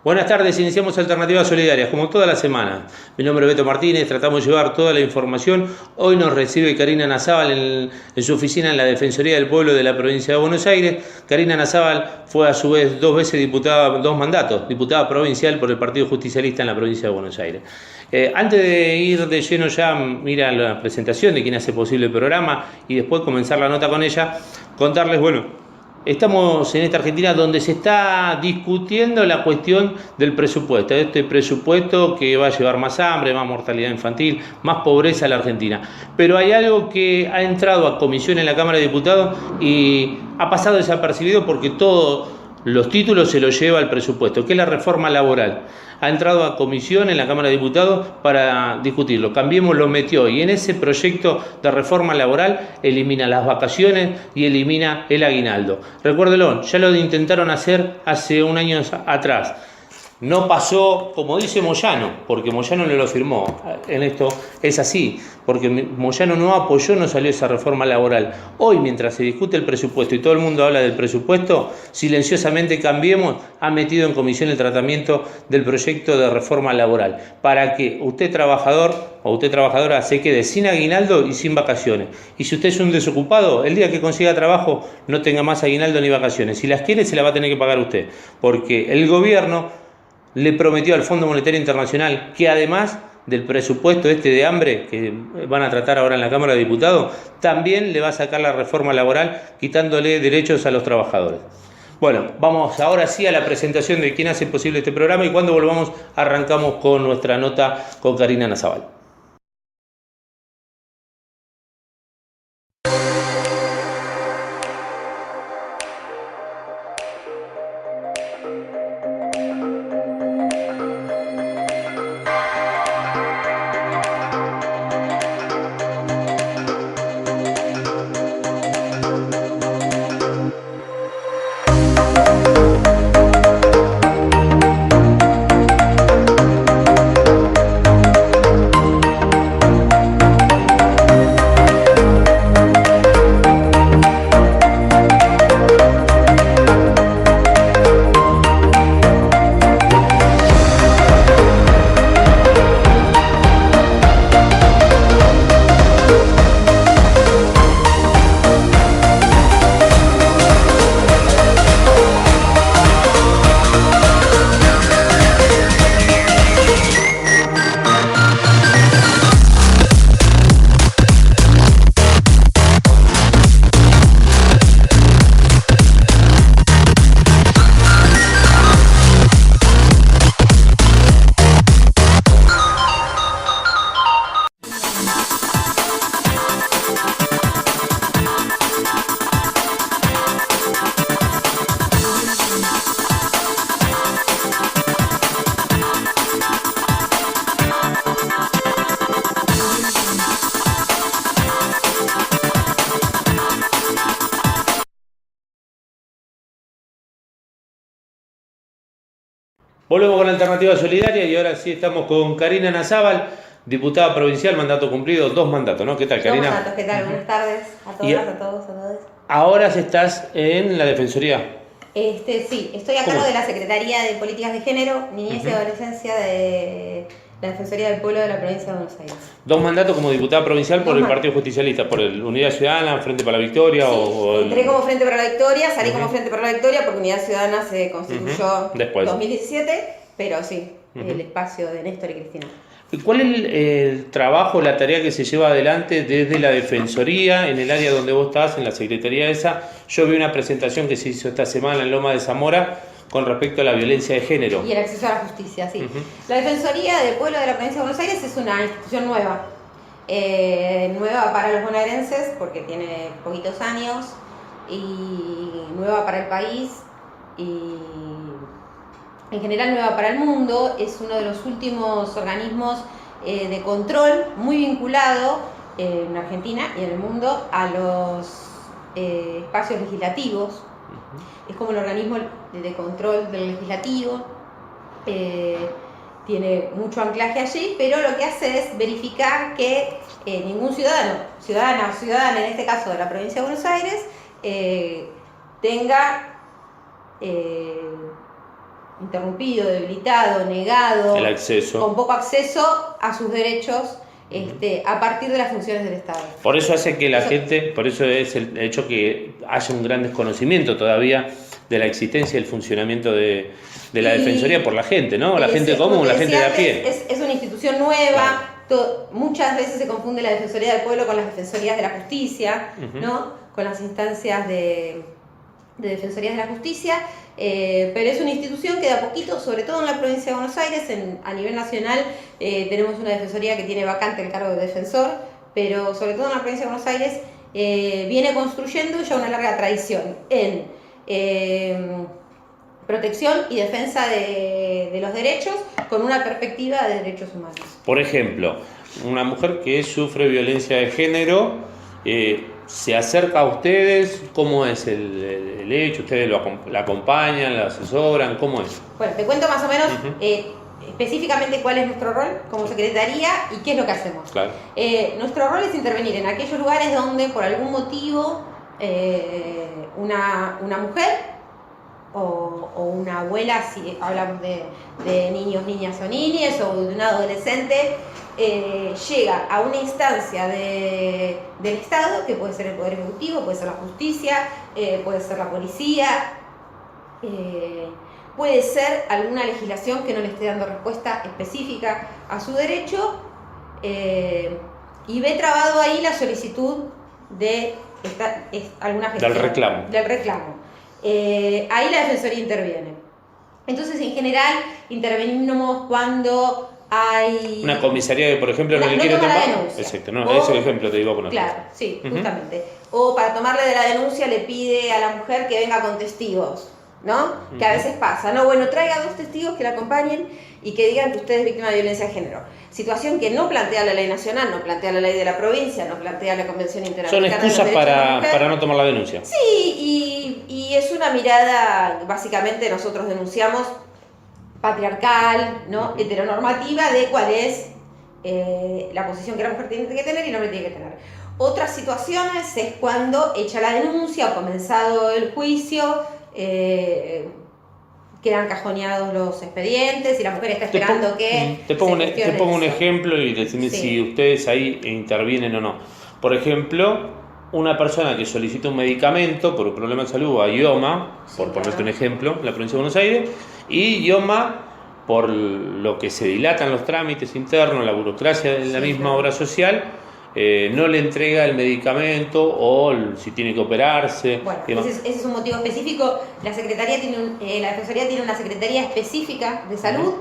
Buenas tardes, iniciamos Alternativas Solidarias, como todas las semanas. Mi nombre es Beto Martínez, tratamos de llevar toda la información. Hoy nos recibe Karina Nazábal en su oficina en la Defensoría del Pueblo de la provincia de Buenos Aires. Karina Nazábal fue a su vez 2 veces diputada, 2 mandatos, diputada provincial por el Partido Justicialista en la provincia de Buenos Aires. Antes de ir de lleno ya, mira la presentación de quien hace posible el programa y después comenzar la nota con ella, contarles, estamos en esta Argentina donde se está discutiendo la cuestión del presupuesto, este presupuesto que va a llevar más hambre, más mortalidad infantil, más pobreza a la Argentina. Pero hay algo que ha entrado a comisión en la Cámara de Diputados y ha pasado desapercibido porque todos los títulos se los lleva el presupuesto, que es la reforma laboral. Ha entrado a comisión en la Cámara de Diputados para discutirlo. Cambiemos lo metió y en ese proyecto de reforma laboral elimina las vacaciones y elimina el aguinaldo. Recuérdelo, ya lo intentaron hacer hace un año atrás. No pasó, como dice Moyano, porque Moyano no lo firmó. En esto es así, porque Moyano no apoyó, no salió esa reforma laboral. Hoy, mientras se discute el presupuesto y todo el mundo habla del presupuesto, silenciosamente Cambiemos ha metido en comisión el tratamiento del proyecto de reforma laboral, para que usted trabajador o usted trabajadora se quede sin aguinaldo y sin vacaciones. Y si usted es un desocupado, el día que consiga trabajo no tenga más aguinaldo ni vacaciones. Si las quiere, se las va a tener que pagar usted, porque el gobierno le prometió al Fondo Monetario Internacional que además del presupuesto de hambre que van a tratar ahora en la Cámara de Diputados, también le va a sacar la reforma laboral quitándole derechos a los trabajadores. Bueno, vamos ahora sí a la presentación de quién hace posible este programa y cuando volvamos arrancamos con nuestra nota con Karina Nazábal. Volvemos con la Alternativa Solidaria y ahora sí estamos con Karina Nazábal, diputada provincial, mandato cumplido, 2 mandatos, ¿no? ¿Qué tal, Karina? 2 mandatos, ¿qué tal? Buenas tardes a todas, a todos, a todos. Ahora estás en la Defensoría. Sí, estoy a cargo de la Secretaría de Políticas de Género, Niñez y Adolescencia de la Defensoría del Pueblo de la provincia de Buenos Aires. 2 mandatos como diputada provincial por el Partido Justicialista, por el Unidad Ciudadana, Frente para la Victoria sí, entré como Frente para la Victoria, salí como Frente para la Victoria porque Unidad Ciudadana se constituyó en 2017, pero sí, el espacio de Néstor y Cristina. ¿Cuál es el trabajo, la tarea que se lleva adelante desde la Defensoría, en el área donde vos estás, en la Secretaría esa? Yo vi una presentación que se hizo esta semana en Loma de Zamora con respecto a la violencia de género. Y el acceso a la justicia, sí. La Defensoría del Pueblo de la provincia de Buenos Aires es una institución nueva. Nueva para los bonaerenses porque tiene poquitos años y nueva para el país y en general nueva para el mundo. Es uno de los últimos organismos de control muy vinculado en Argentina y en el mundo a los espacios legislativos. Es como el organismo de control del legislativo, tiene mucho anclaje allí, pero lo que hace es verificar que ningún ciudadana o ciudadana, en este caso de la provincia de Buenos Aires, tenga interrumpido, debilitado, negado, el acceso. con poco acceso a sus derechos a partir de las funciones del Estado. Por eso hace que la gente, por eso es el hecho que haya un gran desconocimiento todavía de la existencia y el funcionamiento de la Defensoría por la gente, ¿no? La gente común, la gente de a pie. Es una institución nueva, muchas veces se confunde la Defensoría del Pueblo con las Defensorías de la Justicia, ¿no? Con las instancias de Defensorías de la Justicia, pero es una institución que de a poquito, sobre todo en la provincia de Buenos Aires, a nivel nacional tenemos una defensoría que tiene vacante el cargo de defensor, pero sobre todo en la provincia de Buenos Aires viene construyendo ya una larga tradición en protección y defensa de los derechos con una perspectiva de derechos humanos. Por ejemplo, una mujer que sufre violencia de género se acerca a ustedes. ¿Cómo es el hecho? ¿Ustedes la acompañan, la asesoran? ¿Cómo es? Bueno, te cuento más o menos específicamente cuál es nuestro rol como secretaría y qué es lo que hacemos. Claro. Nuestro rol es intervenir en aquellos lugares donde por algún motivo una mujer o una abuela, si hablamos de niños, niñas o niñas, o de un adolescente, llega a una instancia del Estado, que puede ser el Poder Ejecutivo, puede ser la justicia, puede ser la policía, puede ser alguna legislación que no le esté dando respuesta específica a su derecho, y ve trabado ahí la solicitud de alguna gestión. Del reclamo. Ahí la Defensoría interviene. Entonces, en general, intervenimos cuando hay una comisaría que, por ejemplo, no le quiere tomar. Exacto, no, ese ejemplo te digo a poner. Claro, sí, justamente. O para tomarle de la denuncia le pide a la mujer que venga con testigos, ¿no? Que a veces pasa, ¿no? Bueno, traiga 2 testigos que la acompañen y que digan que usted es víctima de violencia de género. Situación que no plantea la ley nacional, no plantea la ley de la provincia, no plantea la Convención Interamericana. Son excusas para no tomar la denuncia. Sí, y es una mirada, básicamente nosotros denunciamos patriarcal, ¿no? Heteronormativa de cuál es la posición que la mujer tiene que tener y el hombre tiene que tener. Otras situaciones es cuando hecha la denuncia o comenzado el juicio, quedan cajoneados los expedientes y la mujer está esperando te pongo un ejemplo y decime si ustedes ahí intervienen o no. Por ejemplo, una persona que solicita un medicamento por un problema de salud a IOMA, por ponerte un ejemplo, en la provincia de Buenos Aires, y IOMA, por lo que se dilatan los trámites internos, la burocracia de la misma obra social, no le entrega el medicamento o si tiene que operarse. Bueno, ese es un motivo específico. La Secretaría la Defensoría tiene una Secretaría específica de salud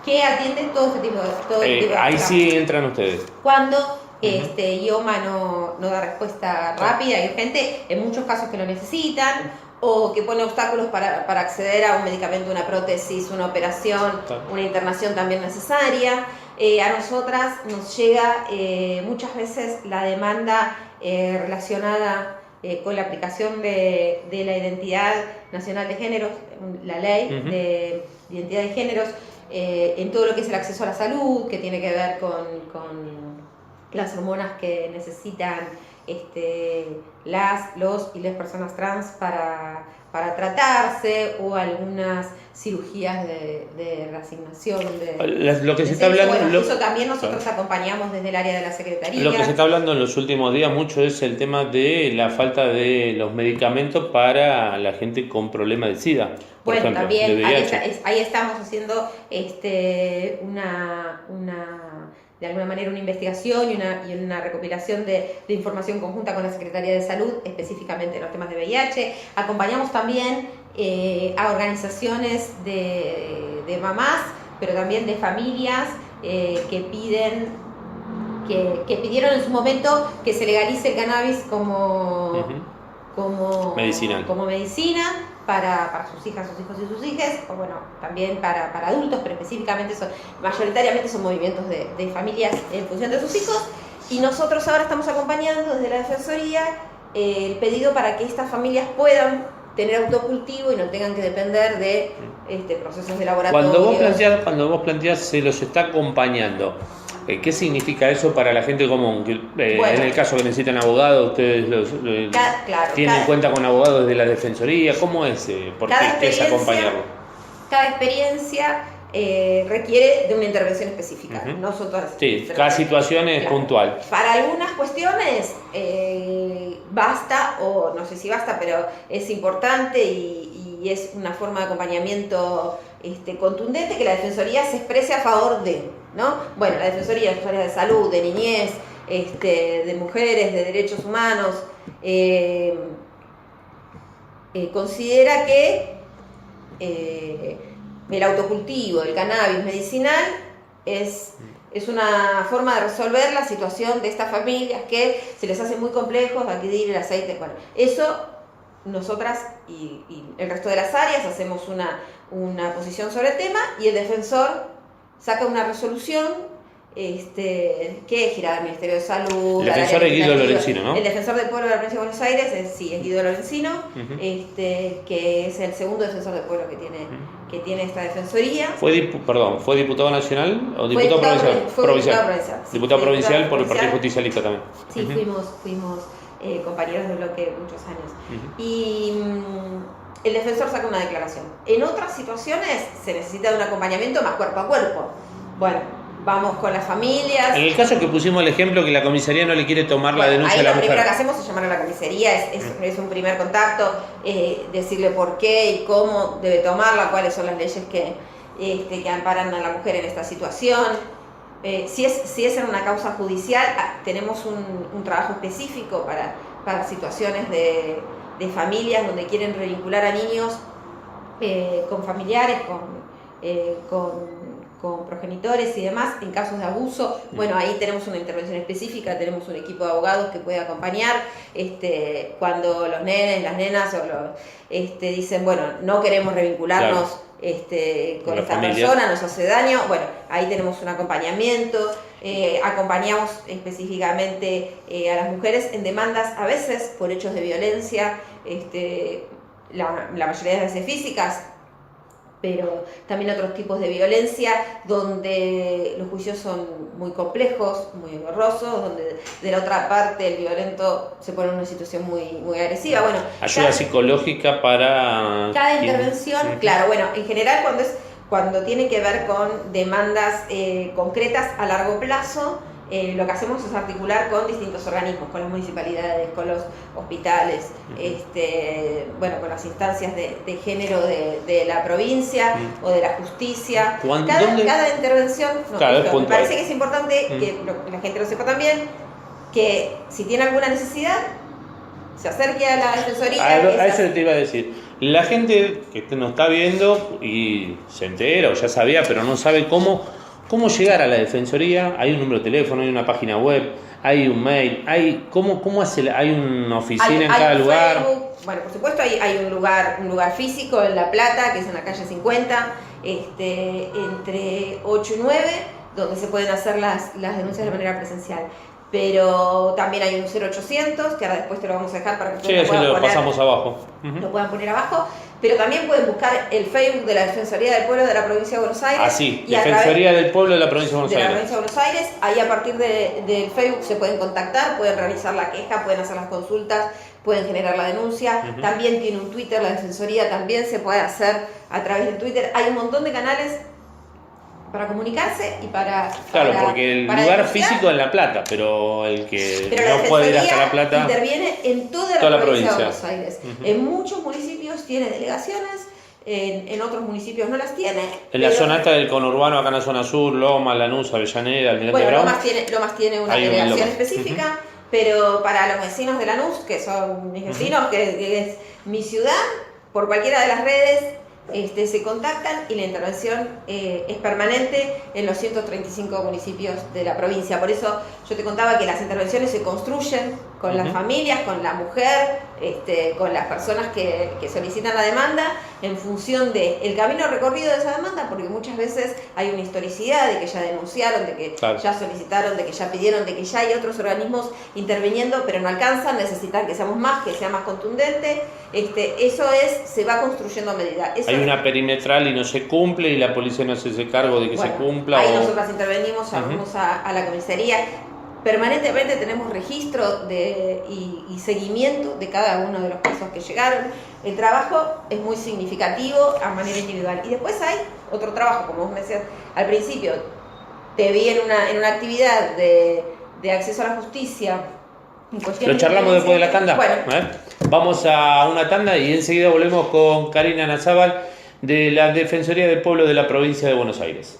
que atiende todo este tipo de ahí sí entran ustedes. Cuando IOMA no da respuesta rápida y urgente, en muchos casos que lo necesitan, o que pone obstáculos para acceder a un medicamento, una prótesis, una operación, una internación también necesaria. A nosotras nos llega muchas veces la demanda relacionada con la aplicación de la Identidad Nacional de Géneros, la ley de identidad de géneros, en todo lo que es el acceso a la salud, que tiene que ver con las hormonas que necesitan los y las personas trans para tratarse, o algunas cirugías de reasignación lo que se está hablando, bueno, eso también nosotros acompañamos desde el área de la Secretaría. Lo que se está hablando en los últimos días mucho es el tema de la falta de los medicamentos para la gente con problemas de SIDA, por ejemplo, también de VIH. ahí estamos haciendo de alguna manera una investigación y una recopilación de información conjunta con la Secretaría de Salud, específicamente en los temas de VIH. Acompañamos también a organizaciones de mamás, pero también de familias que pidieron en su momento que se legalice el cannabis como medicina para sus hijas, sus hijos y sus hijas, o bueno, también para adultos, pero específicamente mayoritariamente son movimientos de familias en función de sus hijos, y nosotros ahora estamos acompañando desde la Defensoría el pedido para que estas familias puedan tener autocultivo y no tengan que depender de procesos de laboratorio. Cuando vos planteás se los está acompañando, ¿qué significa eso para la gente común? En el caso que necesitan abogados, ustedes tienen en cuenta con abogados de la Defensoría. ¿Cómo es? ¿Por qué es acompañarlo? cada experiencia requiere de una intervención específica, no son todas. Sí, cada situación es puntual. Para algunas cuestiones basta, o no sé si basta, pero es importante y es una forma de acompañamiento contundente que la Defensoría se exprese a favor de, ¿no? Bueno, la Defensoría de Salud, de Niñez, de Mujeres, de Derechos Humanos, considera que el autocultivo, el cannabis medicinal es una forma de resolver la situación de estas familias que se les hace muy complejo adquirir el aceite. Bueno, eso nosotras y el resto de las áreas hacemos una posición sobre el tema y el defensor saca una resolución que es girada al Ministerio de Salud. El defensor es Guido Lorenzino, ¿no? El defensor del pueblo de la provincia de Buenos Aires es Guido Lorenzino, que es el segundo defensor del pueblo que tiene esta defensoría. ¿Fue diputado nacional o diputado provincial? Fue diputado provincial. Sí, diputado provincial por el Partido Justicialista también. Sí, fuimos compañeros de bloque muchos años. Y el defensor saca una declaración. En otras situaciones se necesita de un acompañamiento más cuerpo a cuerpo. Bueno, vamos con las familias. En el caso que pusimos el ejemplo que la comisaría no le quiere tomar la denuncia a la mujer. Lo primero que hacemos es llamar a la comisaría, es un primer contacto, decirle por qué y cómo debe tomarla, cuáles son las leyes que amparan a la mujer en esta situación. Si es en una causa judicial, tenemos un trabajo específico para situaciones de familias donde quieren revincular a niños con familiares, con progenitores y demás, en casos de abuso. Bueno, ahí tenemos una intervención específica, tenemos un equipo de abogados que puede acompañar cuando los nenes, las nenas dicen, bueno, no queremos revincularnos con esta persona, nos hace daño. Bueno, ahí tenemos un acompañamiento, acompañamos específicamente a las mujeres en demandas, a veces por hechos de violencia, la mayoría de las veces físicas, pero también otros tipos de violencia donde los juicios son muy complejos, muy engorrosos, donde de la otra parte el violento se pone en una situación muy agresiva. Bueno, ayuda psicológica para cada intervención, claro, bueno, en general cuando tiene que ver con demandas concretas a largo plazo, lo que hacemos es articular con distintos organismos, con las municipalidades, con los hospitales, con las instancias de género de la provincia o de la justicia. Cada intervención, me parece que es importante que la gente lo sepa también, que si tiene alguna necesidad, se acerque a la defensoría. A eso te iba a decir. La gente que nos está viendo y se entera o ya sabía, pero no sabe cómo llegar a la defensoría. Hay un número de teléfono, hay una página web, hay un mail, hay una oficina en cada lugar. Facebook. Bueno, por supuesto hay un lugar físico en La Plata, que es en la calle 50, entre 8 y 9, donde se pueden hacer las denuncias de manera presencial. Pero también hay un 0800, que ahora después te lo vamos a dejar para que ustedes lo pasamos abajo. Lo puedan poner abajo. Pero también pueden buscar el Facebook de la Defensoría del Pueblo de la Provincia de Buenos Aires. Sí, Defensoría del Pueblo de la Provincia de Buenos Aires. De la Provincia de Buenos Aires. Ahí a partir del Facebook se pueden contactar, pueden realizar la queja, pueden hacer las consultas, pueden generar la denuncia. También tiene un Twitter, la Defensoría también se puede hacer a través del Twitter. Hay un montón de canales para comunicarse y porque el lugar físico es en La Plata, pero el que no puede ir hasta La Plata interviene en toda la provincia de Buenos Aires. En muchos municipios tiene delegaciones, en otros municipios no las tiene. En la zona esta del conurbano, acá en la zona sur, Loma, Lanús, Avellaneda, Almirante Brown. Lomas tiene una delegación específica, pero para los vecinos de Lanús, que son mis vecinos, que es mi ciudad, por cualquiera de las redes se contactan y la intervención es permanente en los 135 municipios de la provincia. Por eso yo te contaba que las intervenciones se construyen con las familias, con la mujer, con las personas que solicitan la demanda en función del camino recorrido de esa demanda, porque muchas veces hay una historicidad de que ya denunciaron, de que ya solicitaron, de que ya pidieron, de que ya hay otros organismos interviniendo, pero no alcanzan, necesitan que seamos más, que sea más contundente. Eso se va construyendo a medida. Hay una perimetral y no se cumple y la policía no se hace cargo de que se cumpla. Ahí nosotras intervenimos, llamamos a la comisaría. permanentemente tenemos registro y seguimiento de cada uno de los casos que llegaron. El trabajo es muy significativo a manera individual. Y después hay otro trabajo, como vos me decías al principio, te vi en una actividad de acceso a la justicia. Lo charlamos después de la tanda. Bueno. Vamos a una tanda y enseguida volvemos con Karina Nazábal de la Defensoría del Pueblo de la Provincia de Buenos Aires.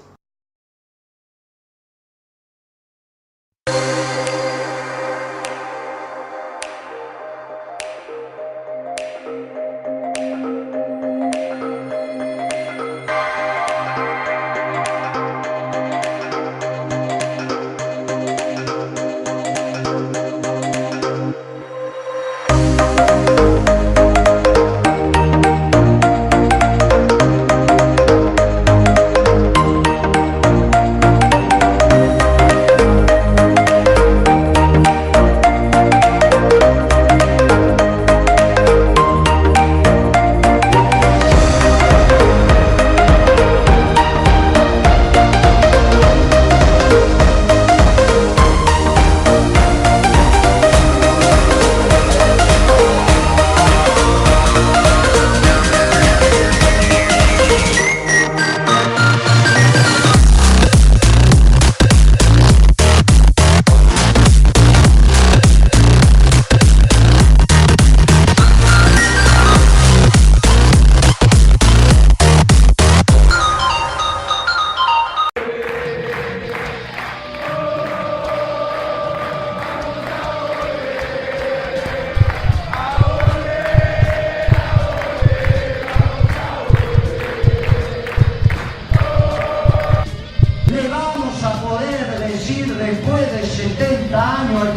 Después de 70 años al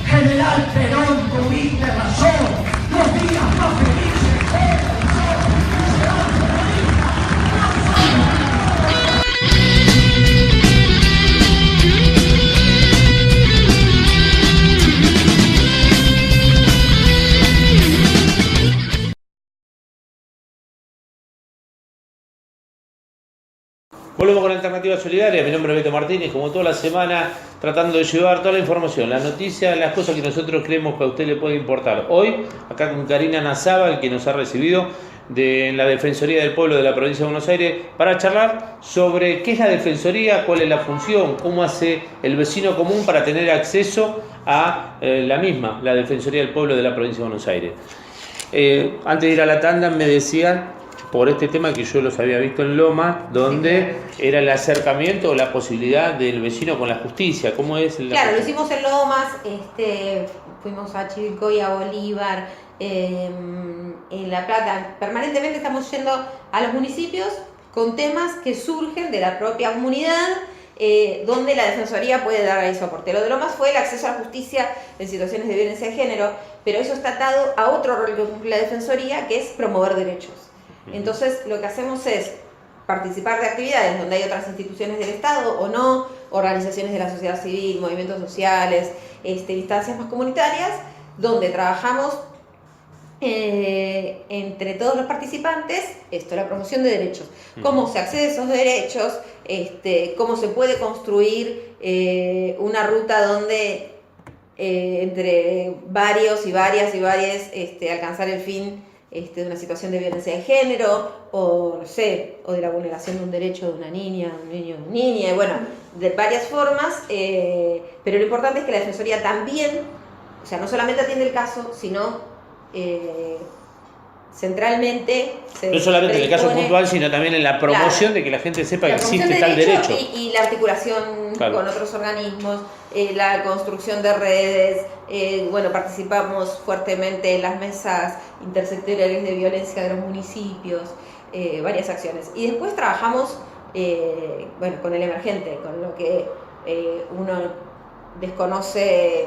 General Perón, tuviste razón, los días más felices. Volvemos con Alternativa Solidaria. Mi nombre es Beto Martínez, como toda la semana, tratando de llevar toda la información, las noticias, las cosas que nosotros creemos que a usted le puede importar. Hoy, acá con Karina Nazábal, que nos ha recibido de la Defensoría del Pueblo de la Provincia de Buenos Aires, para charlar sobre qué es la Defensoría, cuál es la función, cómo hace el vecino común para tener acceso a la misma, la Defensoría del Pueblo de la Provincia de Buenos Aires. Antes de ir a la tanda me decían, por este tema que yo los había visto en Loma, donde era el acercamiento o la posibilidad del vecino con la justicia. ¿Cómo es? Claro, lo hicimos en Lomas, fuimos a Chivilcoy, a Bolívar, en La Plata. Permanentemente estamos yendo a los municipios con temas que surgen de la propia comunidad, donde la Defensoría puede dar ahí soporte. Lo de Lomas fue el acceso a la justicia en situaciones de violencia de género, pero eso está atado a otro rol que cumple la Defensoría, que es promover derechos. Entonces, lo que hacemos es participar de actividades donde hay otras instituciones del Estado o no, organizaciones de la sociedad civil, movimientos sociales, instancias más comunitarias, donde trabajamos entre todos los participantes, la promoción de derechos. Cómo se accede a esos derechos, cómo se puede construir una ruta donde entre varios y varias alcanzar el fin de una situación de violencia de género, o no sé, o de la vulneración de un derecho de una niña, un niño, una niña, bueno, de varias formas, pero lo importante es que la Defensoría también, o sea, no solamente atiende el caso, sino centralmente no solamente en el caso puntual, sino también en la promoción, claro, de que la gente sepa que existe tal derecho. Y la articulación, claro, con otros organismos, la construcción de redes, participamos fuertemente en las mesas intersectoriales de violencia de los municipios, varias acciones. Y después trabajamos con el emergente, con lo que uno desconoce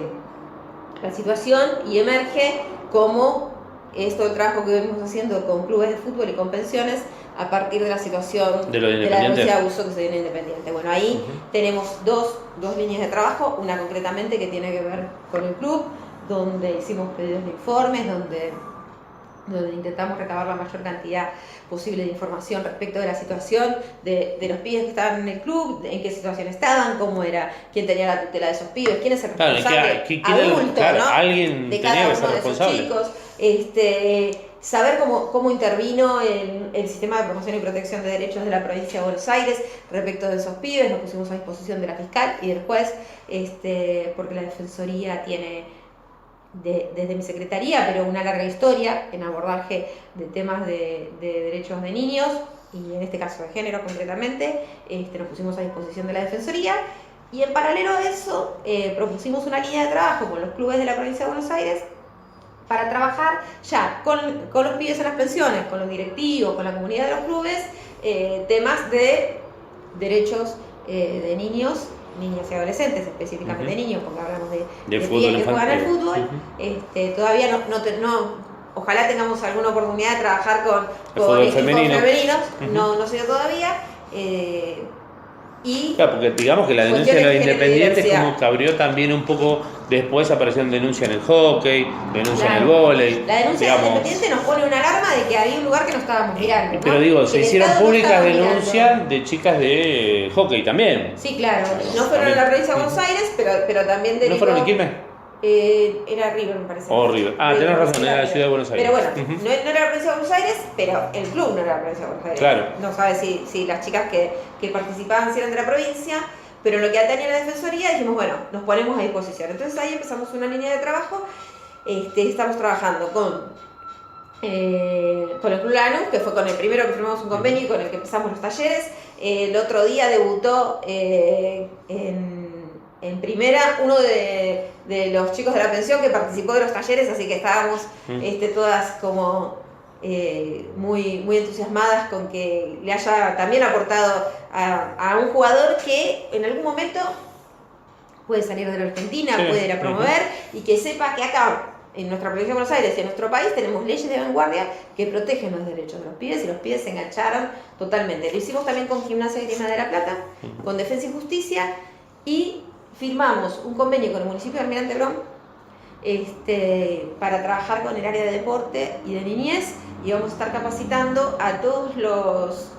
la situación y emerge como esto del trabajo que venimos haciendo con clubes de fútbol y con pensiones a partir de la situación de la denuncia de abuso que se viene independiente. Bueno, ahí tenemos dos líneas de trabajo, una concretamente que tiene que ver con el club, donde hicimos pedidos de informes, donde donde intentamos recabar la mayor cantidad posible de información respecto de la situación de los pibes que estaban en el club, en qué situación estaban, cómo era, quién tenía la tutela de esos pibes, quién es el responsable adulto, ¿no? Alguien de tenía cada que ser uno de esos responsable. chicos, saber cómo intervino el sistema de promoción y protección de derechos de la provincia de Buenos Aires respecto de esos pibes. Nos pusimos a disposición de la fiscal y del juez, porque la Defensoría tiene desde mi secretaría, pero una larga historia en abordaje de temas de derechos de niños y en este caso de género concretamente. Nos pusimos a disposición de la Defensoría y en paralelo a eso propusimos una línea de trabajo con los clubes de la provincia de Buenos Aires para trabajar ya con los pibes en las pensiones, con los directivos, con la comunidad de los clubes, temas de derechos de niños y adolescentes, específicamente niños, porque hablamos de pibes que juegan al fútbol. Todavía no, ojalá tengamos alguna oportunidad de trabajar con equipos femeninos, no se dio todavía. Claro, porque digamos que la denuncia de los independientes como que abrió también un poco, después apareció denuncia en el hockey, denuncia en el vóley. La denuncia del independiente nos pone una alarma de que había un lugar que no estábamos mirando, ¿no? Pero digo, se hicieron públicas denuncias de chicas de hockey también. Sí, claro, no fueron en la provincia de Buenos Aires, pero también de... ¿No fueron en Quilmes? Era River, me parece. River. Tenés razón, era la ciudad de Buenos Aires. Pero bueno, no era la provincia de Buenos Aires, pero el club no era la provincia de Buenos Aires. Claro. No sabe si las chicas que participaban si eran de la provincia, pero lo que atañe a la Defensoría dijimos, bueno, nos ponemos a disposición. Entonces ahí empezamos una línea de trabajo. Estamos trabajando con el Club Lanús, que fue con el primero que firmamos un convenio y con el que empezamos los talleres. El otro día debutó en primera uno de los chicos de la pensión que participó de los talleres, así que estábamos todas como muy entusiasmadas con que le haya también aportado a un jugador que en algún momento puede salir de la Argentina, puede ir a promover y que sepa que acá en nuestra provincia de Buenos Aires y en nuestro país tenemos leyes de vanguardia que protegen los derechos de los pibes y los pibes se engancharon totalmente. Lo hicimos también con Gimnasia y Grima de la Plata, con Defensa y Justicia, y firmamos un convenio con el municipio de Almirante Brown para trabajar con el área de deporte y de niñez, y vamos a estar capacitando a todos los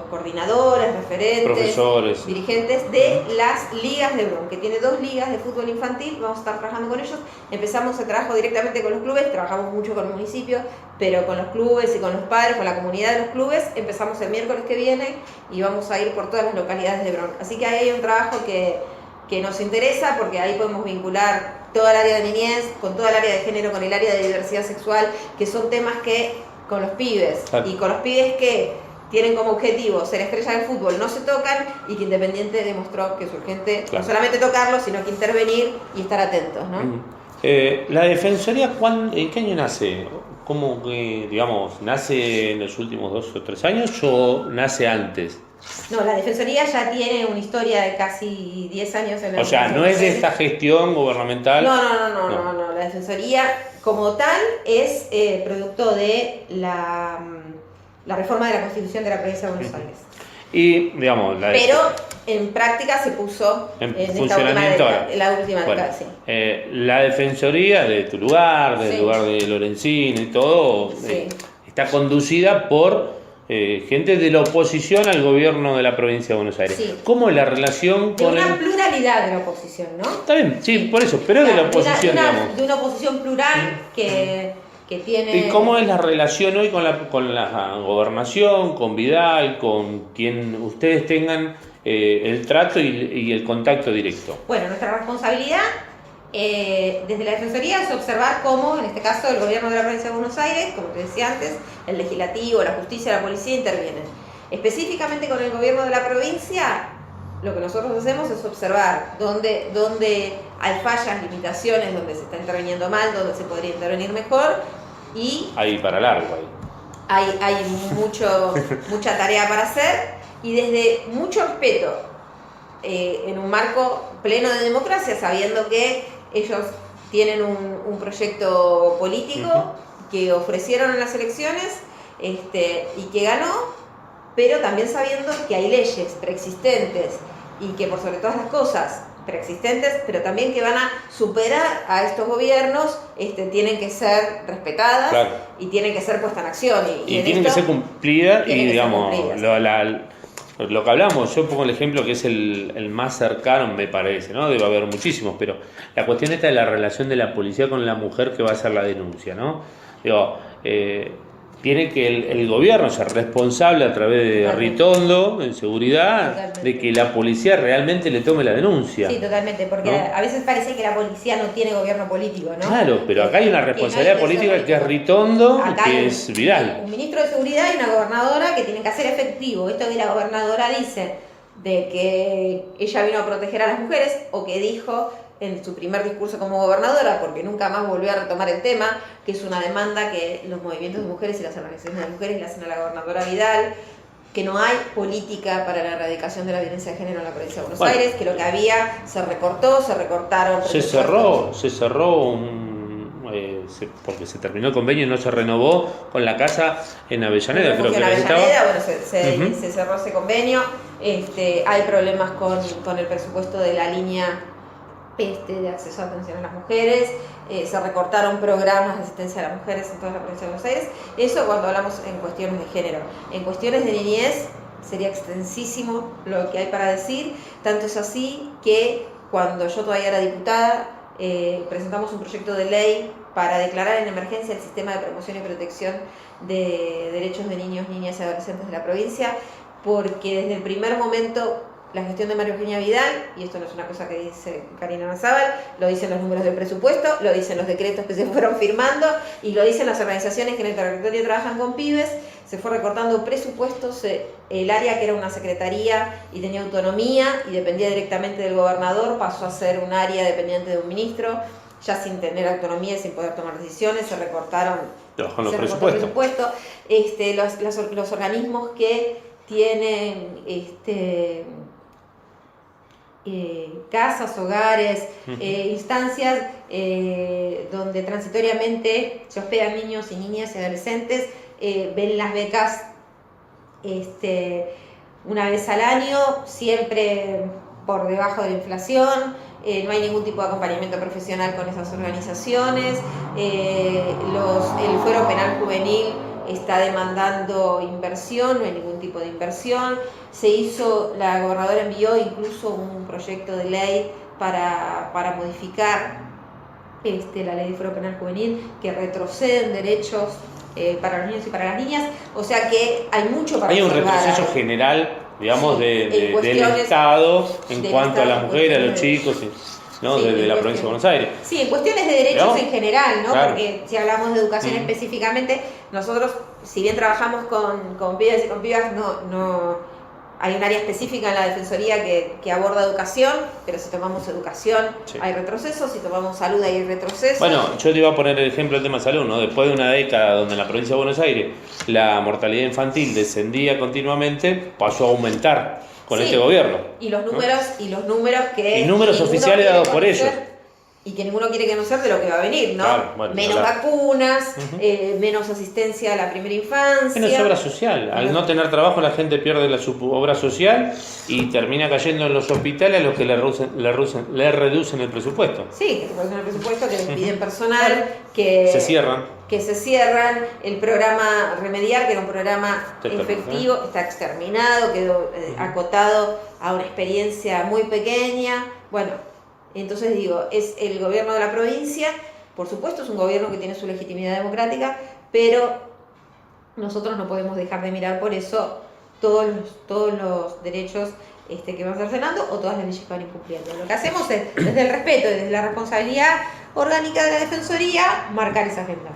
coordinadores, referentes, profesores, dirigentes de las ligas de Brown, que tiene 2 ligas de fútbol infantil. Vamos a estar trabajando con ellos. Empezamos el trabajo directamente con los clubes, trabajamos mucho con el municipio, pero con los clubes y con los padres, con la comunidad de los clubes, empezamos el miércoles que viene y vamos a ir por todas las localidades de Brown. Así que ahí hay un trabajo que nos interesa, porque ahí podemos vincular toda el área de niñez, con toda el área de género, con el área de diversidad sexual, que son temas que con los pibes, y con los pibes que tienen como objetivo ser estrella del fútbol, no se tocan, y que Independiente demostró que es urgente no solamente tocarlo, sino que intervenir y estar atentos, ¿no? ¿La Defensoría en qué año nace? ¿Cómo que, digamos, nace en los últimos 2 o 3 años o nace antes? No, la Defensoría ya tiene una historia de casi 10 años en la... O sea, no es de esta gestión gubernamental. No. La Defensoría como tal es producto de la reforma de la Constitución de la provincia de Buenos Aires. Y, digamos, pero en práctica se puso en funcionamiento en la última década, sí. La Defensoría de tu lugar, del lugar de Lorenzini y todo, está conducida por gente de la oposición al gobierno de la provincia de Buenos Aires. Sí. ¿Cómo es la relación con una pluralidad de la oposición, ¿no? Está bien, sí, por eso, pero de la oposición, digamos. De una oposición plural que tiene... ¿Y cómo es la relación hoy con la gobernación, con Vidal, con quien ustedes tengan el trato y el contacto directo? Bueno, nuestra responsabilidad desde la Defensoría es observar cómo, en este caso, el gobierno de la provincia de Buenos Aires, como te decía antes, el legislativo, la justicia, la policía intervienen. Específicamente con el gobierno de la provincia, lo que nosotros hacemos es observar dónde hay fallas, limitaciones, dónde se está interviniendo mal, dónde se podría intervenir mejor, y hay para largo ahí. Hay mucha tarea para hacer, y desde mucho respeto, en un marco pleno de democracia, sabiendo que ellos tienen un proyecto político que ofrecieron en las elecciones y que ganó, pero también sabiendo que hay leyes preexistentes y que por sobre todas las cosas preexistentes, pero también que van a superar a estos gobiernos, tienen que ser respetadas, claro, y tienen que ser puestas en acción. Y tienen que ser cumplidas, y digamos, cumplidas. lo que hablamos, yo pongo el ejemplo que es el más cercano, me parece, ¿no? Debe haber muchísimos, pero la cuestión esta de la relación de la policía con la mujer que va a hacer la denuncia, ¿no? Digo, tiene que el gobierno ser responsable a través de Totalmente. Ritondo, en seguridad, Totalmente. de que la policía realmente le tome la denuncia. Sí, totalmente, porque ¿no? a veces parece que la policía no tiene gobierno político, ¿no? Claro, pero acá hay una responsabilidad política que es Ritondo y que es Vidal. Un ministro de seguridad y una gobernadora que tienen que hacer efectivo. Esto que la gobernadora dice de que ella vino a proteger a las mujeres, o que dijo en su primer discurso como gobernadora, porque nunca más volvió a retomar el tema, que es una demanda que los movimientos de mujeres y las organizaciones de mujeres le hacen a la gobernadora Vidal, que no hay política para la erradicación de la violencia de género en la provincia de Buenos Aires, que lo que había se recortó, se recortaron. Se cerró porque se terminó el convenio y no se renovó con la casa en Avellaneda, creo que en estaba. Avellaneda, bueno, se cerró ese convenio. Hay problemas con el presupuesto de la línea de acceso a atención a las mujeres, se recortaron programas de asistencia a las mujeres en toda la provincia de Buenos Aires. Eso cuando hablamos en cuestiones de género. En cuestiones de niñez sería extensísimo lo que hay para decir, tanto es así que cuando yo todavía era diputada, presentamos un proyecto de ley para declarar en emergencia el sistema de promoción y protección de derechos de niños, niñas y adolescentes de la provincia, porque desde el primer momento la gestión de María Eugenia Vidal, y esto no es una cosa que dice Karina Nazábal, lo dicen los números del presupuesto, lo dicen los decretos que se fueron firmando, y lo dicen las organizaciones que en el territorio trabajan con pibes. Se fue recortando presupuestos, el área que era una secretaría y tenía autonomía y dependía directamente del gobernador pasó a ser un área dependiente de un ministro, ya sin tener autonomía y sin poder tomar decisiones. Se recortaron los presupuestos. Los organismos que tienen casas, hogares, instancias donde transitoriamente se hospedan niños y niñas y adolescentes, ven las becas una vez al año, siempre por debajo de la inflación. No hay ningún tipo de acompañamiento profesional con esas organizaciones. El Fuero Penal Juvenil está demandando inversión, no hay ningún tipo de inversión. La gobernadora envió incluso un proyecto de ley para modificar la ley de Fuero Penal Juvenil, que retroceden derechos para los niños y para las niñas. O sea que hay mucho para Hay un retroceso general, digamos, del Estado en cuanto a las mujeres, a los chicos, ¿no? Desde la provincia de Buenos Aires. Sí, en cuestiones de derechos en general, ¿no? Claro. Porque si hablamos de educación específicamente, nosotros, si bien trabajamos con pibes y con pibas, no hay un área específica en la Defensoría que aborda educación, pero si tomamos educación hay retrocesos, si tomamos salud hay retrocesos. Bueno, yo te iba a poner el ejemplo del tema salud, ¿no? Después de una década donde en la provincia de Buenos Aires la mortalidad infantil descendía continuamente, pasó a aumentar con este gobierno. Y los números, ¿no? Y números oficiales dados por ellos. Y que ninguno quiere conocer de lo que va a venir, ¿no? Claro, bueno, menos vacunas, menos asistencia a la primera infancia. Menos obra social. Al no tener trabajo la gente pierde su obra social y termina cayendo en los hospitales a los que le reducen el presupuesto. Sí, que te reducen el presupuesto, que les piden personal, que se cierran. El programa Remediar, que era un programa efectivo, está exterminado, quedó acotado a una experiencia muy pequeña. Bueno, entonces digo, es el gobierno de la provincia, por supuesto es un gobierno que tiene su legitimidad democrática, pero nosotros no podemos dejar de mirar por eso todos los derechos que van cercenando o todas las leyes que van incumpliendo. Lo que hacemos es, desde el respeto y desde la responsabilidad orgánica de la Defensoría, marcar esa agenda.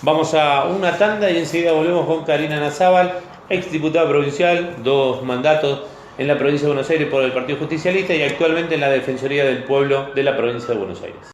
Vamos a una tanda y enseguida volvemos con Karina Nazábal, exdiputada provincial, 2 mandatos en la provincia de Buenos Aires por el Partido Justicialista y actualmente en la Defensoría del Pueblo de la provincia de Buenos Aires.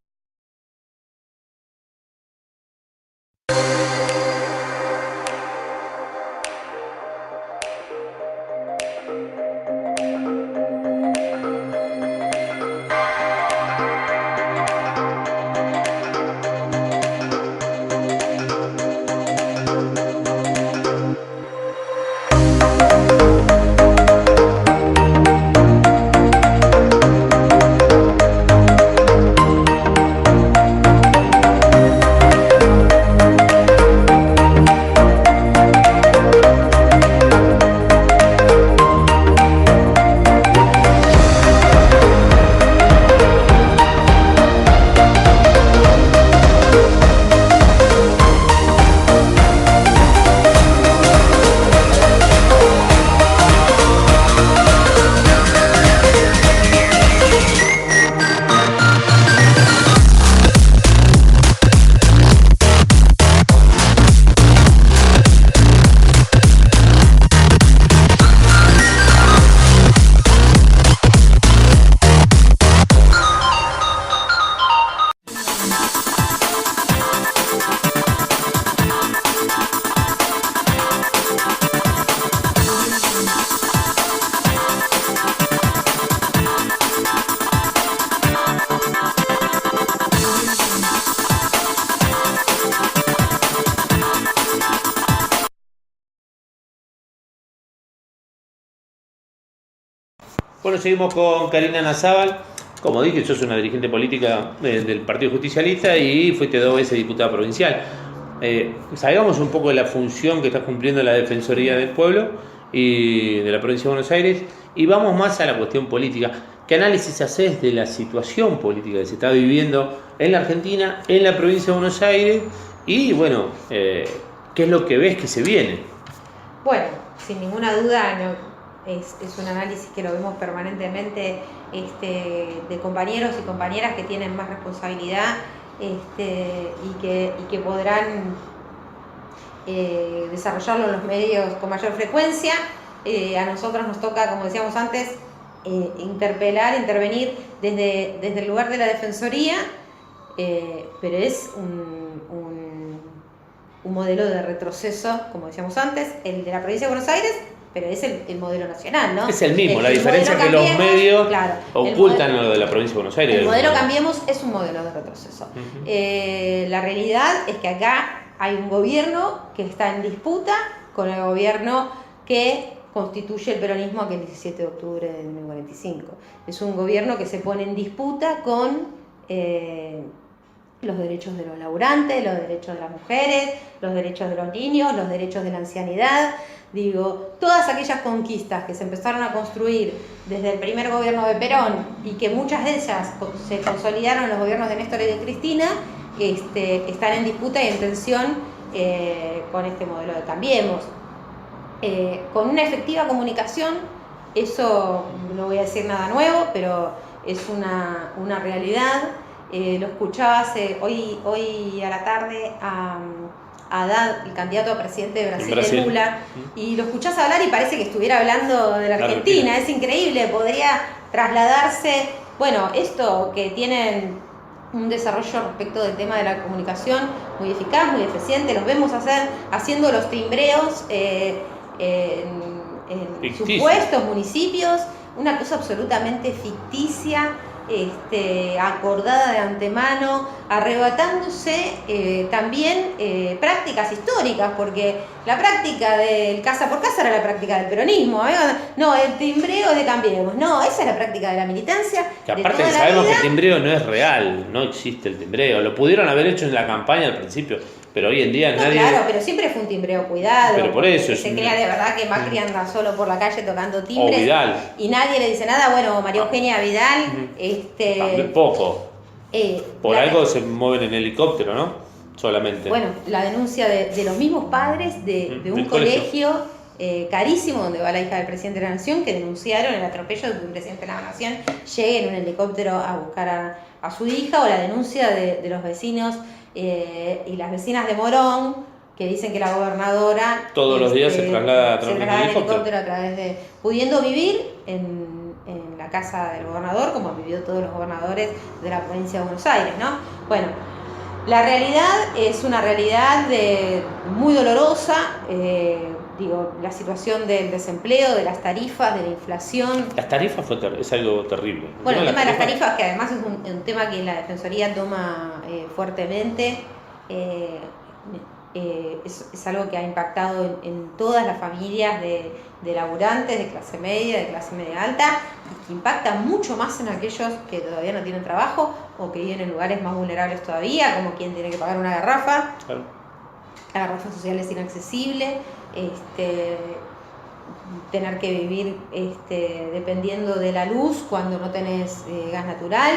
Bueno, seguimos con Karina Nazábal. Como dije, sos una dirigente política del Partido Justicialista y fuiste 2 veces diputada provincial. Salgamos un poco de la función que está cumpliendo la Defensoría del Pueblo y de la Provincia de Buenos Aires y vamos más a la cuestión política. ¿Qué análisis haces de la situación política que se está viviendo en la Argentina, en la Provincia de Buenos Aires y, bueno, qué es lo que ves que se viene? Bueno, sin ninguna duda es un análisis que lo vemos permanentemente de compañeros y compañeras que tienen más responsabilidad y que podrán desarrollarlo en los medios con mayor frecuencia. A nosotros nos toca, como decíamos antes, intervenir desde el lugar de la Defensoría, pero es un modelo de retroceso, como decíamos antes, el de la Provincia de Buenos Aires, pero es el modelo nacional, ¿no? Es el mismo, la diferencia es que los medios ocultan lo de la Provincia de Buenos Aires. El modelo Cambiemos es un modelo de retroceso. La realidad es que acá hay un gobierno que está en disputa con el gobierno que constituye el peronismo aquel 17 de octubre de 1945. Es un gobierno que se pone en disputa con los derechos de los laburantes, los derechos de las mujeres, los derechos de los niños, los derechos de la ancianidad. Digo, todas aquellas conquistas que se empezaron a construir desde el primer gobierno de Perón y que muchas de ellas se consolidaron en los gobiernos de Néstor y de Cristina, están en disputa y en tensión con este modelo de Cambiemos. Con una efectiva comunicación, eso no voy a decir nada nuevo, pero es una realidad. Lo escuchaba hoy a la tarde a Haddad, el candidato a presidente de Brasil, Lula, y lo escuchás hablar y parece que estuviera hablando de la Argentina. Es increíble, podría trasladarse, bueno, esto que tienen un desarrollo respecto del tema de la comunicación muy eficaz, muy eficiente, los vemos haciendo los timbreos en supuestos municipios, una cosa absolutamente ficticia, acordada de antemano, arrebatándose también prácticas históricas, porque la práctica del casa por casa era la práctica del peronismo. No, el timbreo de Cambiemos, no, esa es la práctica de la militancia. Que aparte de sabemos que el timbreo no es real, no existe el timbreo. Lo pudieron haber hecho en la campaña al principio, pero hoy en día nadie... Claro, pero siempre fue un timbreo cuidado. Pero por eso se crea de verdad que Macri anda solo por la calle tocando timbres. O Vidal. Y nadie le dice nada. Bueno, María Eugenia Vidal... Poco. Por algo se mueven en helicóptero, ¿no? Solamente. Bueno, la denuncia de los mismos padres de un colegio carísimo donde va la hija del presidente de la Nación, que denunciaron el atropello de que un presidente de la Nación llegue en un helicóptero a buscar a su hija, o la denuncia de los vecinos y las vecinas de Morón, que dicen que la gobernadora todos los días se traslada a través del helicóptero, pudiendo vivir en la casa del gobernador, como han vivido todos los gobernadores de la provincia de Buenos Aires, ¿no? Bueno, la realidad es una realidad muy dolorosa. La situación del desempleo, de las tarifas, de la inflación. Las tarifas es algo terrible. Bueno, el tema de las tarifas, que además es un tema que la Defensoría toma fuertemente, es algo que ha impactado en todas las familias de laburantes, de clase media alta, y que impacta mucho más en aquellos que todavía no tienen trabajo o que viven en lugares más vulnerables todavía, como quien tiene que pagar una garrafa. Claro. La garrafa social es inaccesible. Tener que vivir dependiendo de la luz cuando no tenés gas natural,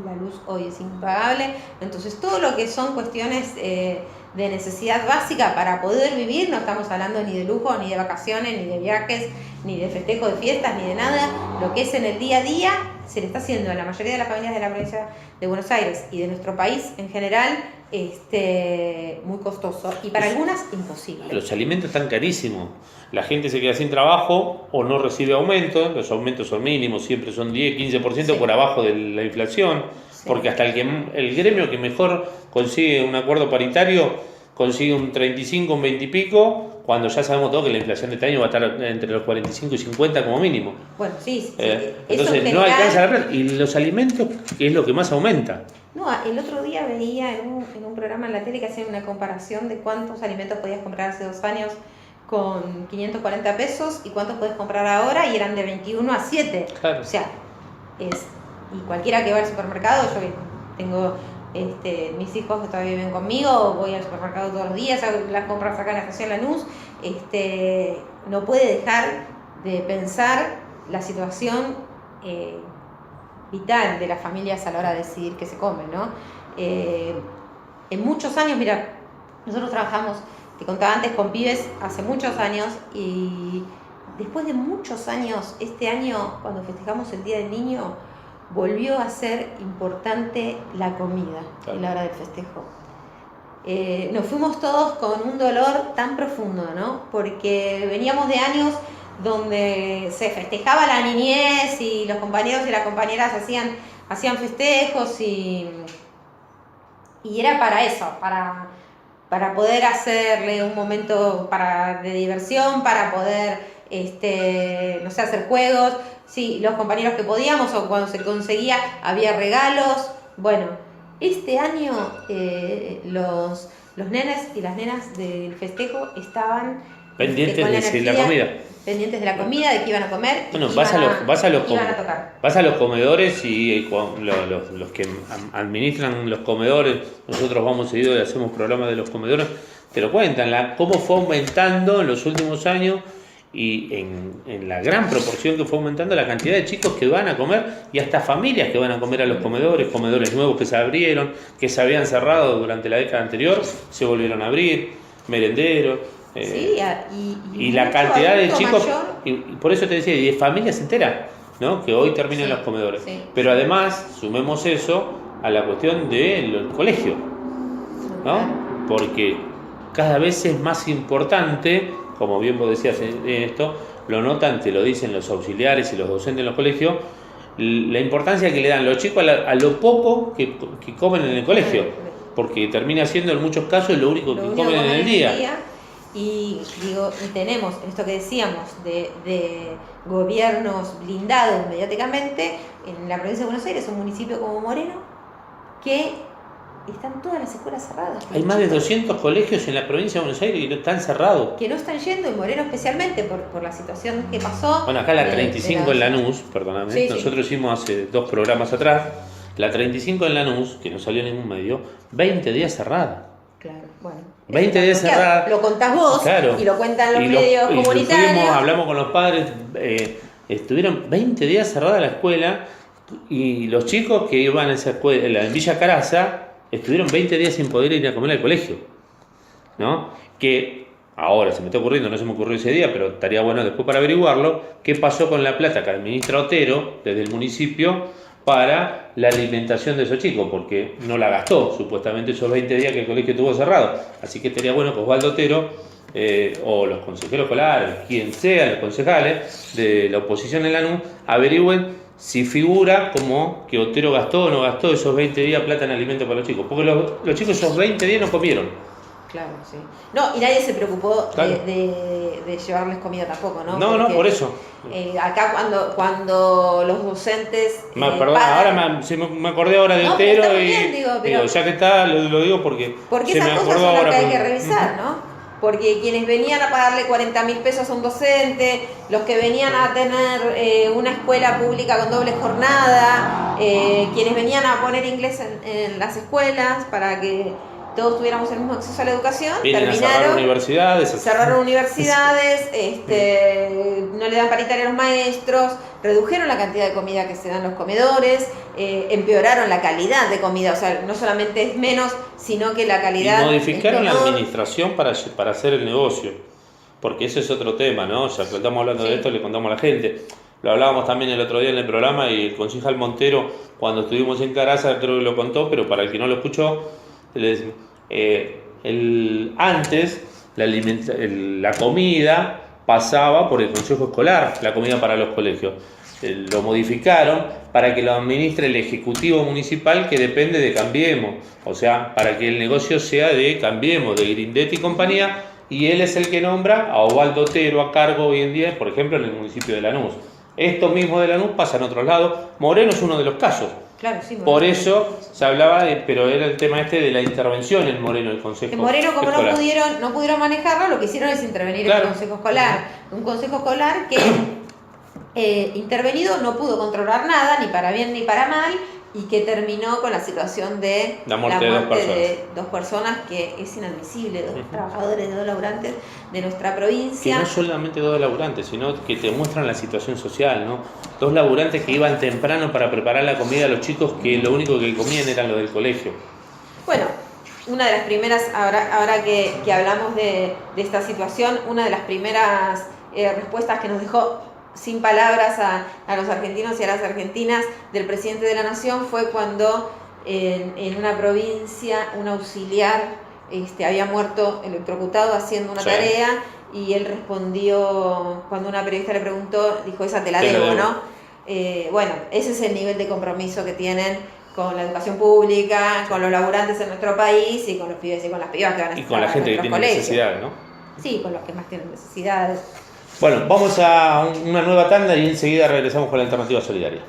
la luz hoy es impagable. Entonces todo lo que son cuestiones de necesidad básica para poder vivir, no estamos hablando ni de lujo, ni de vacaciones, ni de viajes, ni de festejo de fiestas, ni de nada. Lo que es en el día a día se le está haciendo a la mayoría de las familias de la provincia de Buenos Aires y de nuestro país en general muy costoso, y para algunas imposible. Los alimentos están carísimos, la gente se queda sin trabajo o no recibe aumentos, los aumentos son mínimos, siempre son 10-15% por abajo de la inflación, porque hasta el gremio que mejor consigue un acuerdo paritario consigue un 35, un 20 y pico, cuando ya sabemos todos que la inflación de este año va a estar entre los 45 y 50 como mínimo. Bueno, sí. Entonces no alcanza la plata. Y los alimentos, que es lo que más aumenta. No, el otro día veía en un programa en la tele que hacían una comparación de cuántos alimentos podías comprar hace 2 años con 540 pesos y cuántos podés comprar ahora, y eran de 21 a 7. Claro. O sea, y cualquiera que va al supermercado, yo que tengo mis hijos que todavía viven conmigo, voy al supermercado todos los días, hago las compras acá en la estación Lanús, no puede dejar de pensar la situación vital de las familias a la hora de decidir qué se come, ¿no? En muchos años, mira, nosotros trabajamos, te contaba antes, con pibes hace muchos años, y después de muchos años, este año, cuando festejamos el Día del Niño, volvió a ser importante la comida en la hora del festejo. Nos fuimos todos con un dolor tan profundo, ¿no? Porque veníamos de años donde se festejaba la niñez y los compañeros y las compañeras hacían festejos y era para eso, para poder hacerle un momento de diversión, para poder no sé, hacer juegos. Sí, los compañeros que podíamos, o cuando se conseguía había regalos. Bueno, este año los nenes y las nenas del festejo estaban pendientes de la comida. Pendientes de la comida, de qué iban a comer. Bueno, y vas a los comedores y los que administran los comedores, nosotros vamos seguido y hacemos programas de los comedores, te lo cuentan, cómo fue aumentando en los últimos años, y en la gran proporción que fue aumentando la cantidad de chicos que van a comer, y hasta familias que van a comer a los comedores nuevos que se abrieron, que se habían cerrado durante la década anterior, se volvieron a abrir, merenderos. Sí, y la cantidad de chicos, y por eso te decía, y de familias enteras, ¿no? Que hoy terminan los comedores. Sí. Pero además, sumemos eso a la cuestión del colegio, ¿no? Porque cada vez es más importante, como bien vos decías esto, lo notan, te lo dicen los auxiliares y los docentes en los colegios, la importancia que le dan los chicos a lo poco que comen en el colegio, porque termina siendo en muchos casos lo único que comen en el día. Y tenemos esto que decíamos de gobiernos blindados mediáticamente en la provincia de Buenos Aires, un municipio como Moreno, que están todas las escuelas cerradas. Hay más de 200 colegios en la provincia de Buenos Aires que no están cerrados. Que no están yendo, y Moreno especialmente por la situación que pasó. Bueno, acá la 35 en Lanús, perdóname, sí, nosotros hicimos hace 2 programas atrás, la 35 en Lanús, que no salió en ningún medio, 20 días cerrada. Claro, bueno. 20 días cerrada. Lo contás vos, claro, y lo cuentan los medios comunitarios. Hablamos con los padres, estuvieron 20 días cerrada la escuela, y los chicos que iban a esa escuela, en Villa Caraza, estuvieron 20 días sin poder ir a comer al colegio, ¿no? Que ahora se me está ocurriendo, no se me ocurrió ese día, pero estaría bueno después para averiguarlo, qué pasó con la plata que administra Otero desde el municipio para la alimentación de esos chicos, porque no la gastó supuestamente esos 20 días que el colegio estuvo cerrado. Así que estaría bueno que Osvaldo Otero, o los consejeros escolares, quien sea, los concejales de la oposición en Lanús, averigüen si figura como que Otero gastó o no gastó esos 20 días plata en alimento para los chicos, porque los chicos esos 20 días no comieron. Claro, sí. No, y nadie se preocupó claro. de llevarles comida tampoco, ¿no? No, porque, no, por eso. Acá cuando los docentes... perdón, ahora me acordé ahora de Otero, y bien, digo, ya que está, lo digo porque se esas me cosas son las que hay que revisar, ¿no? Porque quienes venían a pagarle 40.000 pesos a un docente, los que venían a tener una escuela pública con doble jornada, quienes venían a poner inglés en las escuelas para que todos tuviéramos el mismo acceso a la educación, cerraron universidades, no le dan paritaria a los maestros, redujeron la cantidad de comida que se dan en los comedores, empeoraron la calidad de comida, o sea, no solamente es menos, sino que la calidad... Y modificaron la administración para hacer el negocio, porque ese es otro tema, ¿no? Ya que estamos hablando de esto, le contamos a la gente. Lo hablábamos también el otro día en el programa, y el concejal Montero, cuando estuvimos en Caraza, creo que lo contó, pero para el que no lo escuchó, le decimos, antes la comida pasaba por el consejo escolar, la comida para los colegios. Lo modificaron para que lo administre el ejecutivo municipal, que depende de Cambiemos, o sea, para que el negocio sea de Cambiemos, de Grindetti y compañía, y él es el que nombra a Osvaldo Otero a cargo hoy en día, por ejemplo, en el municipio de Lanús. Esto mismo de Lanús pasa en otros lados. Moreno es uno de los casos. Claro, sí. Por eso se hablaba, pero era el tema de la intervención en Moreno, el Consejo En Moreno, como Escolar. no pudieron manejarlo, lo que hicieron es intervenir en el Consejo Escolar. Un Consejo Escolar que intervenido no pudo controlar nada, ni para bien ni para mal, y que terminó con la situación de la muerte de dos personas, que es inadmisible, dos trabajadores, dos laburantes de nuestra provincia. Que no solamente dos laburantes, sino que te muestran la situación social, ¿no? Dos laburantes que iban temprano para preparar la comida a los chicos, que lo único que comían eran los del colegio. Bueno, una de las primeras, ahora que hablamos de esta situación, una de las primeras respuestas que nos dejó sin palabras a los argentinos y a las argentinas del presidente de la Nación fue cuando en una provincia un auxiliar había muerto electrocutado haciendo una tarea, y él respondió, cuando una periodista le preguntó, dijo: esa te la debo, ¿no? Bueno, ese es el nivel de compromiso que tienen con la educación pública, con los laburantes en nuestro país, y con los pibes y con las pibas que van a estar y con la gente que tiene necesidades, ¿no? Sí, con los que más tienen necesidades. Bueno, vamos a una nueva tanda y enseguida regresamos con la Alternativa Solidaria.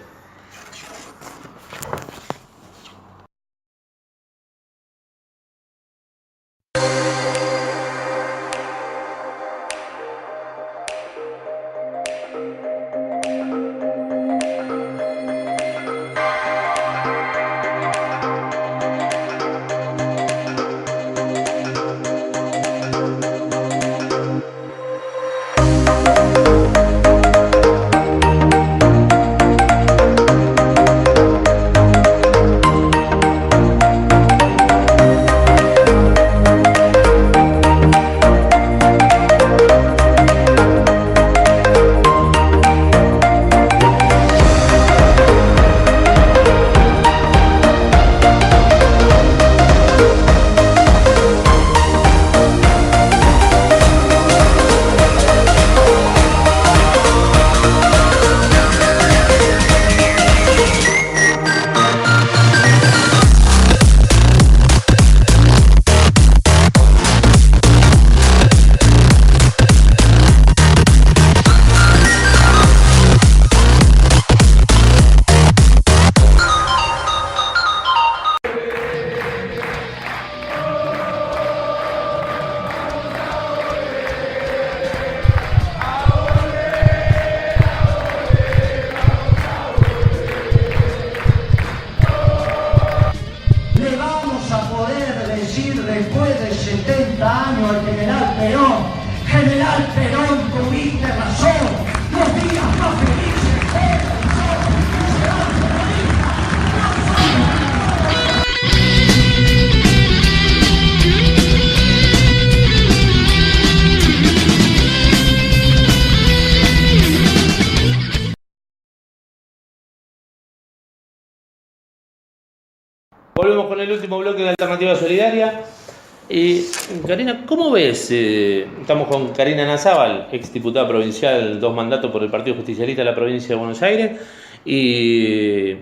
General Perón, tuviste razón. Los días más felices Volvemos con el último bloque de Alternativa Solidaria. Karina, ¿cómo ves? Estamos con Karina Nazábal, exdiputada provincial, 2 mandatos por el Partido Justicialista de la provincia de Buenos Aires, y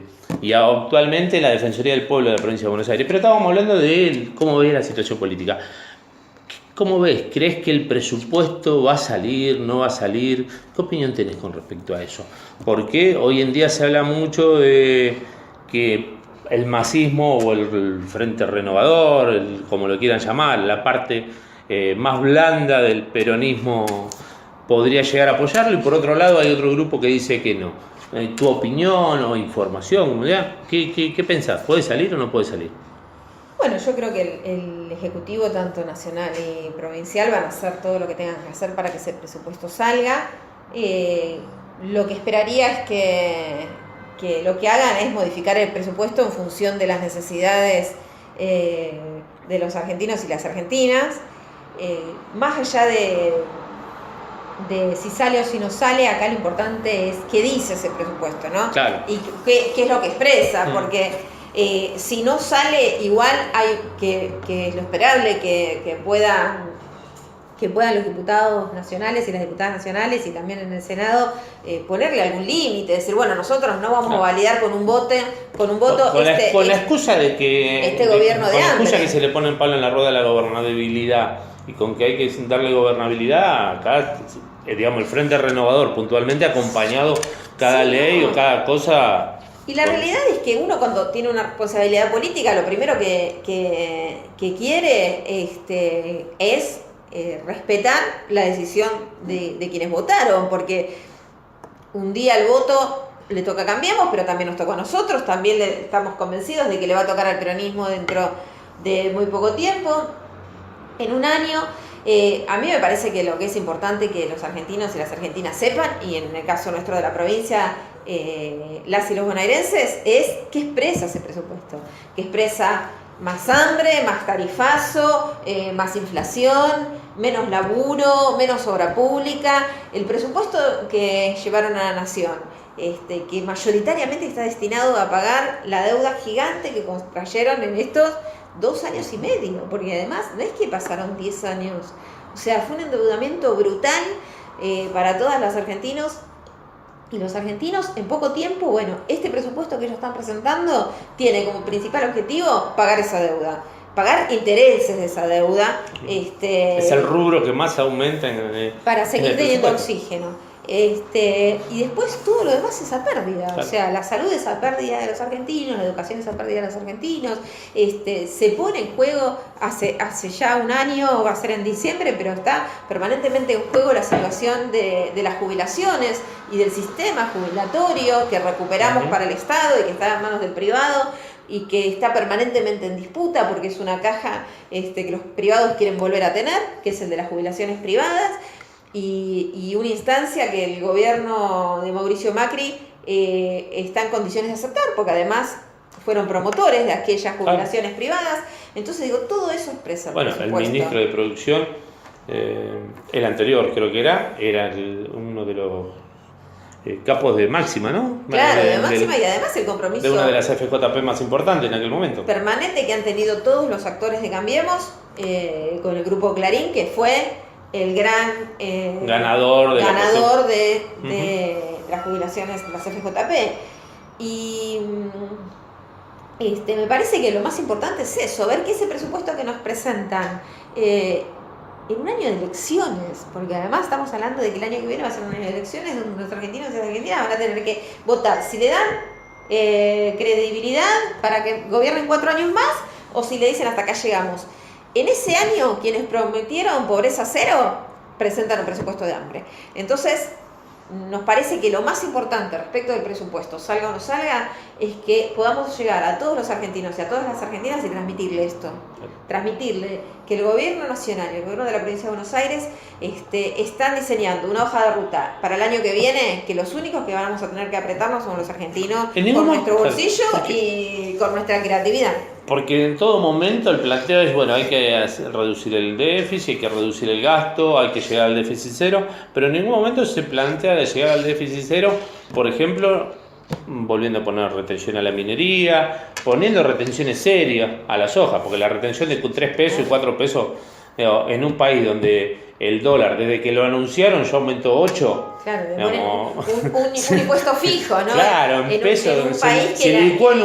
actualmente la Defensoría del Pueblo de la provincia de Buenos Aires. Pero estábamos hablando de cómo ves la situación política. ¿Cómo ves? ¿Crees que el presupuesto va a salir, no va a salir? ¿Qué opinión tenés con respecto a eso? Porque hoy en día se habla mucho de que el masismo o el Frente Renovador, como lo quieran llamar, la parte más blanda del peronismo podría llegar a apoyarlo, y por otro lado hay otro grupo que dice que no. ¿Tu opinión o información? ¿Qué pensás? ¿Puede salir o no puede salir? Bueno, yo creo que el Ejecutivo, tanto nacional y provincial, van a hacer todo lo que tengan que hacer para que ese presupuesto salga. Lo que esperaría es que lo que hagan es modificar el presupuesto en función de las necesidades de los argentinos y las argentinas. Más allá de si sale o si no sale, acá lo importante es qué dice ese presupuesto, ¿no? Claro. Y qué es lo que expresa, porque si no sale, igual hay que es lo esperable que puedan los diputados nacionales y las diputadas nacionales, y también en el Senado, ponerle algún límite, decir, bueno, nosotros no vamos a validar con un voto con la excusa de que gobierno de hambre. Con la excusa que se le pone el palo en la rueda a la gobernabilidad, y con que hay que darle gobernabilidad, acá digamos, el Frente Renovador puntualmente ha acompañado cada ley o cada cosa. Y la realidad es que uno cuando tiene una responsabilidad política, lo primero que quiere es respetar la decisión de quienes votaron, porque un día el voto le toca a Cambiemos, pero también nos tocó a nosotros, también estamos convencidos de que le va a tocar al peronismo dentro de muy poco tiempo, en un año. A mí me parece que lo que es importante que los argentinos y las argentinas sepan, y en el caso nuestro de la provincia, las y los bonaerenses, es qué expresa ese presupuesto, que expresa más hambre, más tarifazo, más inflación, menos laburo, menos obra pública, el presupuesto que llevaron a la nación, que mayoritariamente está destinado a pagar la deuda gigante que contrayeron en estos 2 años y medio, porque además no es que pasaron 10 años, o sea, fue un endeudamiento brutal para todos los argentinos. Y los argentinos en poco tiempo, bueno, este presupuesto que ellos están presentando tiene como principal objetivo pagar esa deuda, pagar intereses de esa deuda. Es el rubro que más aumenta para seguir teniendo oxígeno. Y después todo lo demás es a pérdida, claro. O sea, la salud es a pérdida de los argentinos, la educación es a pérdida de los argentinos, se pone en juego hace ya un año, va a ser en diciembre, pero está permanentemente en juego la situación de las jubilaciones y del sistema jubilatorio que recuperamos para el Estado y que está en manos del privado y que está permanentemente en disputa porque es una caja que los privados quieren volver a tener, que es el de las jubilaciones privadas. Y una instancia que el gobierno de Mauricio Macri está en condiciones de aceptar, porque además fueron promotores de aquellas jubilaciones privadas. Entonces digo, todo eso expresa. Bueno, el ministro de Producción, el anterior creo que era uno de los capos de Máxima, ¿no? Claro, de Máxima, y además el compromiso de una de las FJP más importantes en aquel momento. Permanente que han tenido todos los actores de Cambiemos, con el grupo Clarín, que fue el gran ganador de las jubilaciones de las FJP. Y me parece que lo más importante es eso, ver que ese presupuesto que nos presentan en un año de elecciones, porque además estamos hablando de que el año que viene va a ser un año de elecciones donde los argentinos y las argentinas van a tener que votar si le dan credibilidad para que gobiernen 4 años más o si le dicen hasta acá llegamos. En ese año, quienes prometieron pobreza cero, presentan un presupuesto de hambre. Entonces, nos parece que lo más importante respecto del presupuesto, salga o no salga, es que podamos llegar a todos los argentinos y a todas las argentinas y transmitirle esto. Transmitirle que el gobierno nacional y el gobierno de la provincia de Buenos Aires están diseñando una hoja de ruta para el año que viene, que los únicos que vamos a tener que apretarnos somos los argentinos con nuestro bolsillo y con nuestra creatividad. Porque en todo momento el planteo es, bueno, hay que reducir el déficit, hay que reducir el gasto, hay que llegar al déficit cero, pero en ningún momento se plantea de llegar al déficit cero, por ejemplo, volviendo a poner retención a la minería, poniendo retenciones serias a la soja, porque la retención de 3 pesos y 4 pesos en un país donde el dólar, desde que lo anunciaron, ya aumentó 8. Claro, un impuesto fijo, ¿no? Claro, en pesos. En un país se licuó en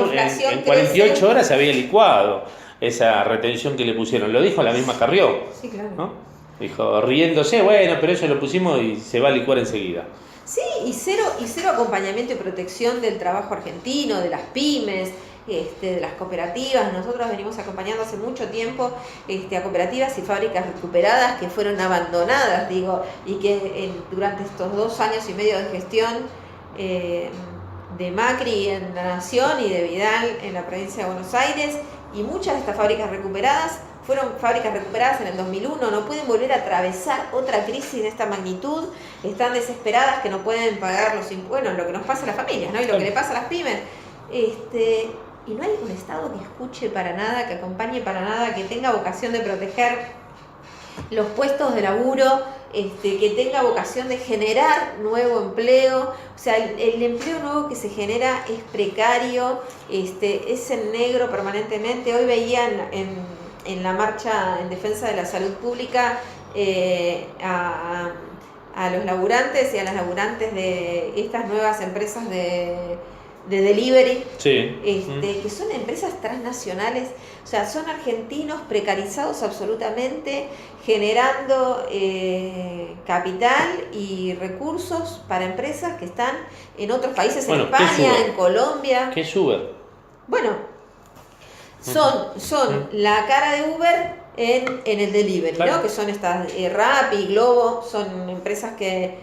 48 crece. horas, se había licuado esa retención que le pusieron. Lo dijo la misma Carrió. Sí, claro. ¿No? Dijo, riéndose, bueno, pero eso lo pusimos y se va a licuar enseguida. Sí, y cero acompañamiento y protección del trabajo argentino, de las pymes, de las cooperativas. Nosotros venimos acompañando hace mucho tiempo a cooperativas y fábricas recuperadas que fueron abandonadas, y que durante estos 2 años y medio de gestión de Macri en la Nación y de Vidal en la provincia de Buenos Aires, y muchas de estas fábricas recuperadas fueron fábricas recuperadas en el 2001, no pueden volver a atravesar otra crisis de esta magnitud, están desesperadas que no pueden pagar los impuestos, lo que nos pasa a las familias, ¿no? Y lo que le pasa a las pymes. Y no hay un Estado que escuche para nada, que acompañe para nada, que tenga vocación de proteger los puestos de laburo, que tenga vocación de generar nuevo empleo. O sea, el empleo nuevo que se genera es precario, es en negro permanentemente. Hoy veían en la marcha en defensa de la salud pública a los laburantes y a las laburantes de estas nuevas empresas de de delivery, Sí. que son empresas transnacionales, o sea, son argentinos precarizados absolutamente, generando capital y recursos para empresas que están en otros países, Bueno, en ¿qué es España, Uber? en Colombia. ¿Qué es Uber? Bueno, son la cara de Uber en el delivery, Claro. ¿no? Que son estas Rappi, Globo, son empresas que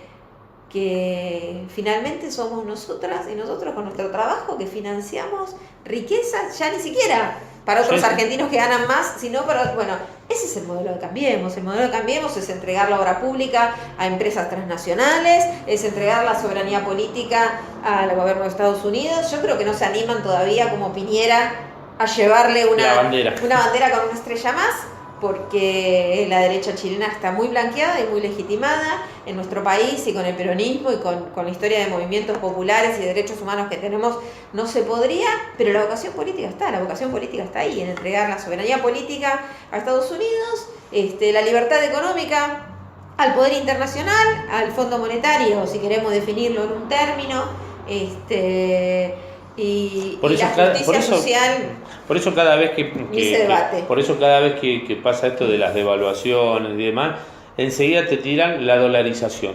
finalmente somos nosotras y nosotros con nuestro trabajo que financiamos riquezas, ya ni siquiera para otros Sí, sí. argentinos que ganan más, sino para, bueno, ese es el modelo de Cambiemos. El modelo de Cambiemos es entregar la obra pública a empresas transnacionales, es entregar la soberanía política al gobierno de Estados Unidos. Yo creo que no se animan todavía como Piñera a llevarle La bandera. una bandera con una estrella más, porque la derecha chilena está muy blanqueada y muy legitimada en nuestro país, y con el peronismo y con la historia de movimientos populares y derechos humanos que tenemos no se podría, pero la vocación política está ahí, en entregar la soberanía política a Estados Unidos, la libertad económica al poder internacional, al Fondo Monetario, si queremos definirlo en un término, y Por eso la cada- justicia por eso- social. Por eso cada vez Ni se debate. por eso cada vez que pasa esto de las devaluaciones y demás, enseguida te tiran la dolarización,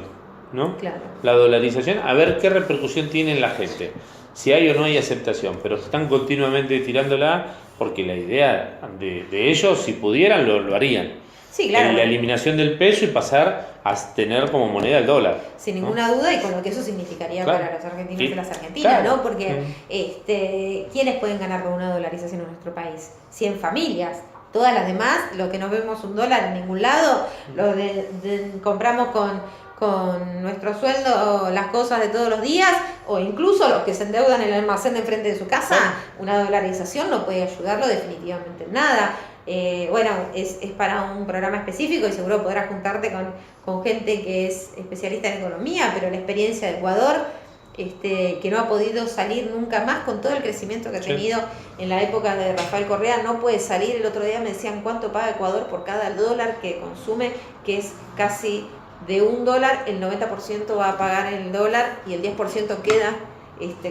¿no? Claro. La dolarización, a ver qué repercusión tiene en la gente, si hay o no hay aceptación, pero están continuamente tirándola porque la idea de ellos, si pudieran, lo harían. Sí, claro. La eliminación del peso y pasar a tener como moneda el dólar. Sin ¿no? ninguna duda, y con lo que eso significaría Claro. para los argentinos Sí. y las argentinas, Claro. ¿no? Porque ¿quiénes pueden ganar con una dolarización en nuestro país? 100 familias. Todas las demás, lo que no vemos un dólar en ningún lado, lo compramos con nuestro sueldo las cosas de todos los días, o incluso los que se endeudan en el almacén de enfrente de su casa, Claro. una dolarización no puede ayudarlo definitivamente en nada. Bueno, es para un programa específico y seguro podrás juntarte con gente que es especialista en economía, pero la experiencia de Ecuador, que no ha podido salir nunca más con todo el crecimiento que ha Sí. tenido en la época de Rafael Correa, no puede salir. El otro día me decían cuánto paga Ecuador por cada dólar que consume, que es casi de $1, el 90% va a pagar el dólar y el 10% queda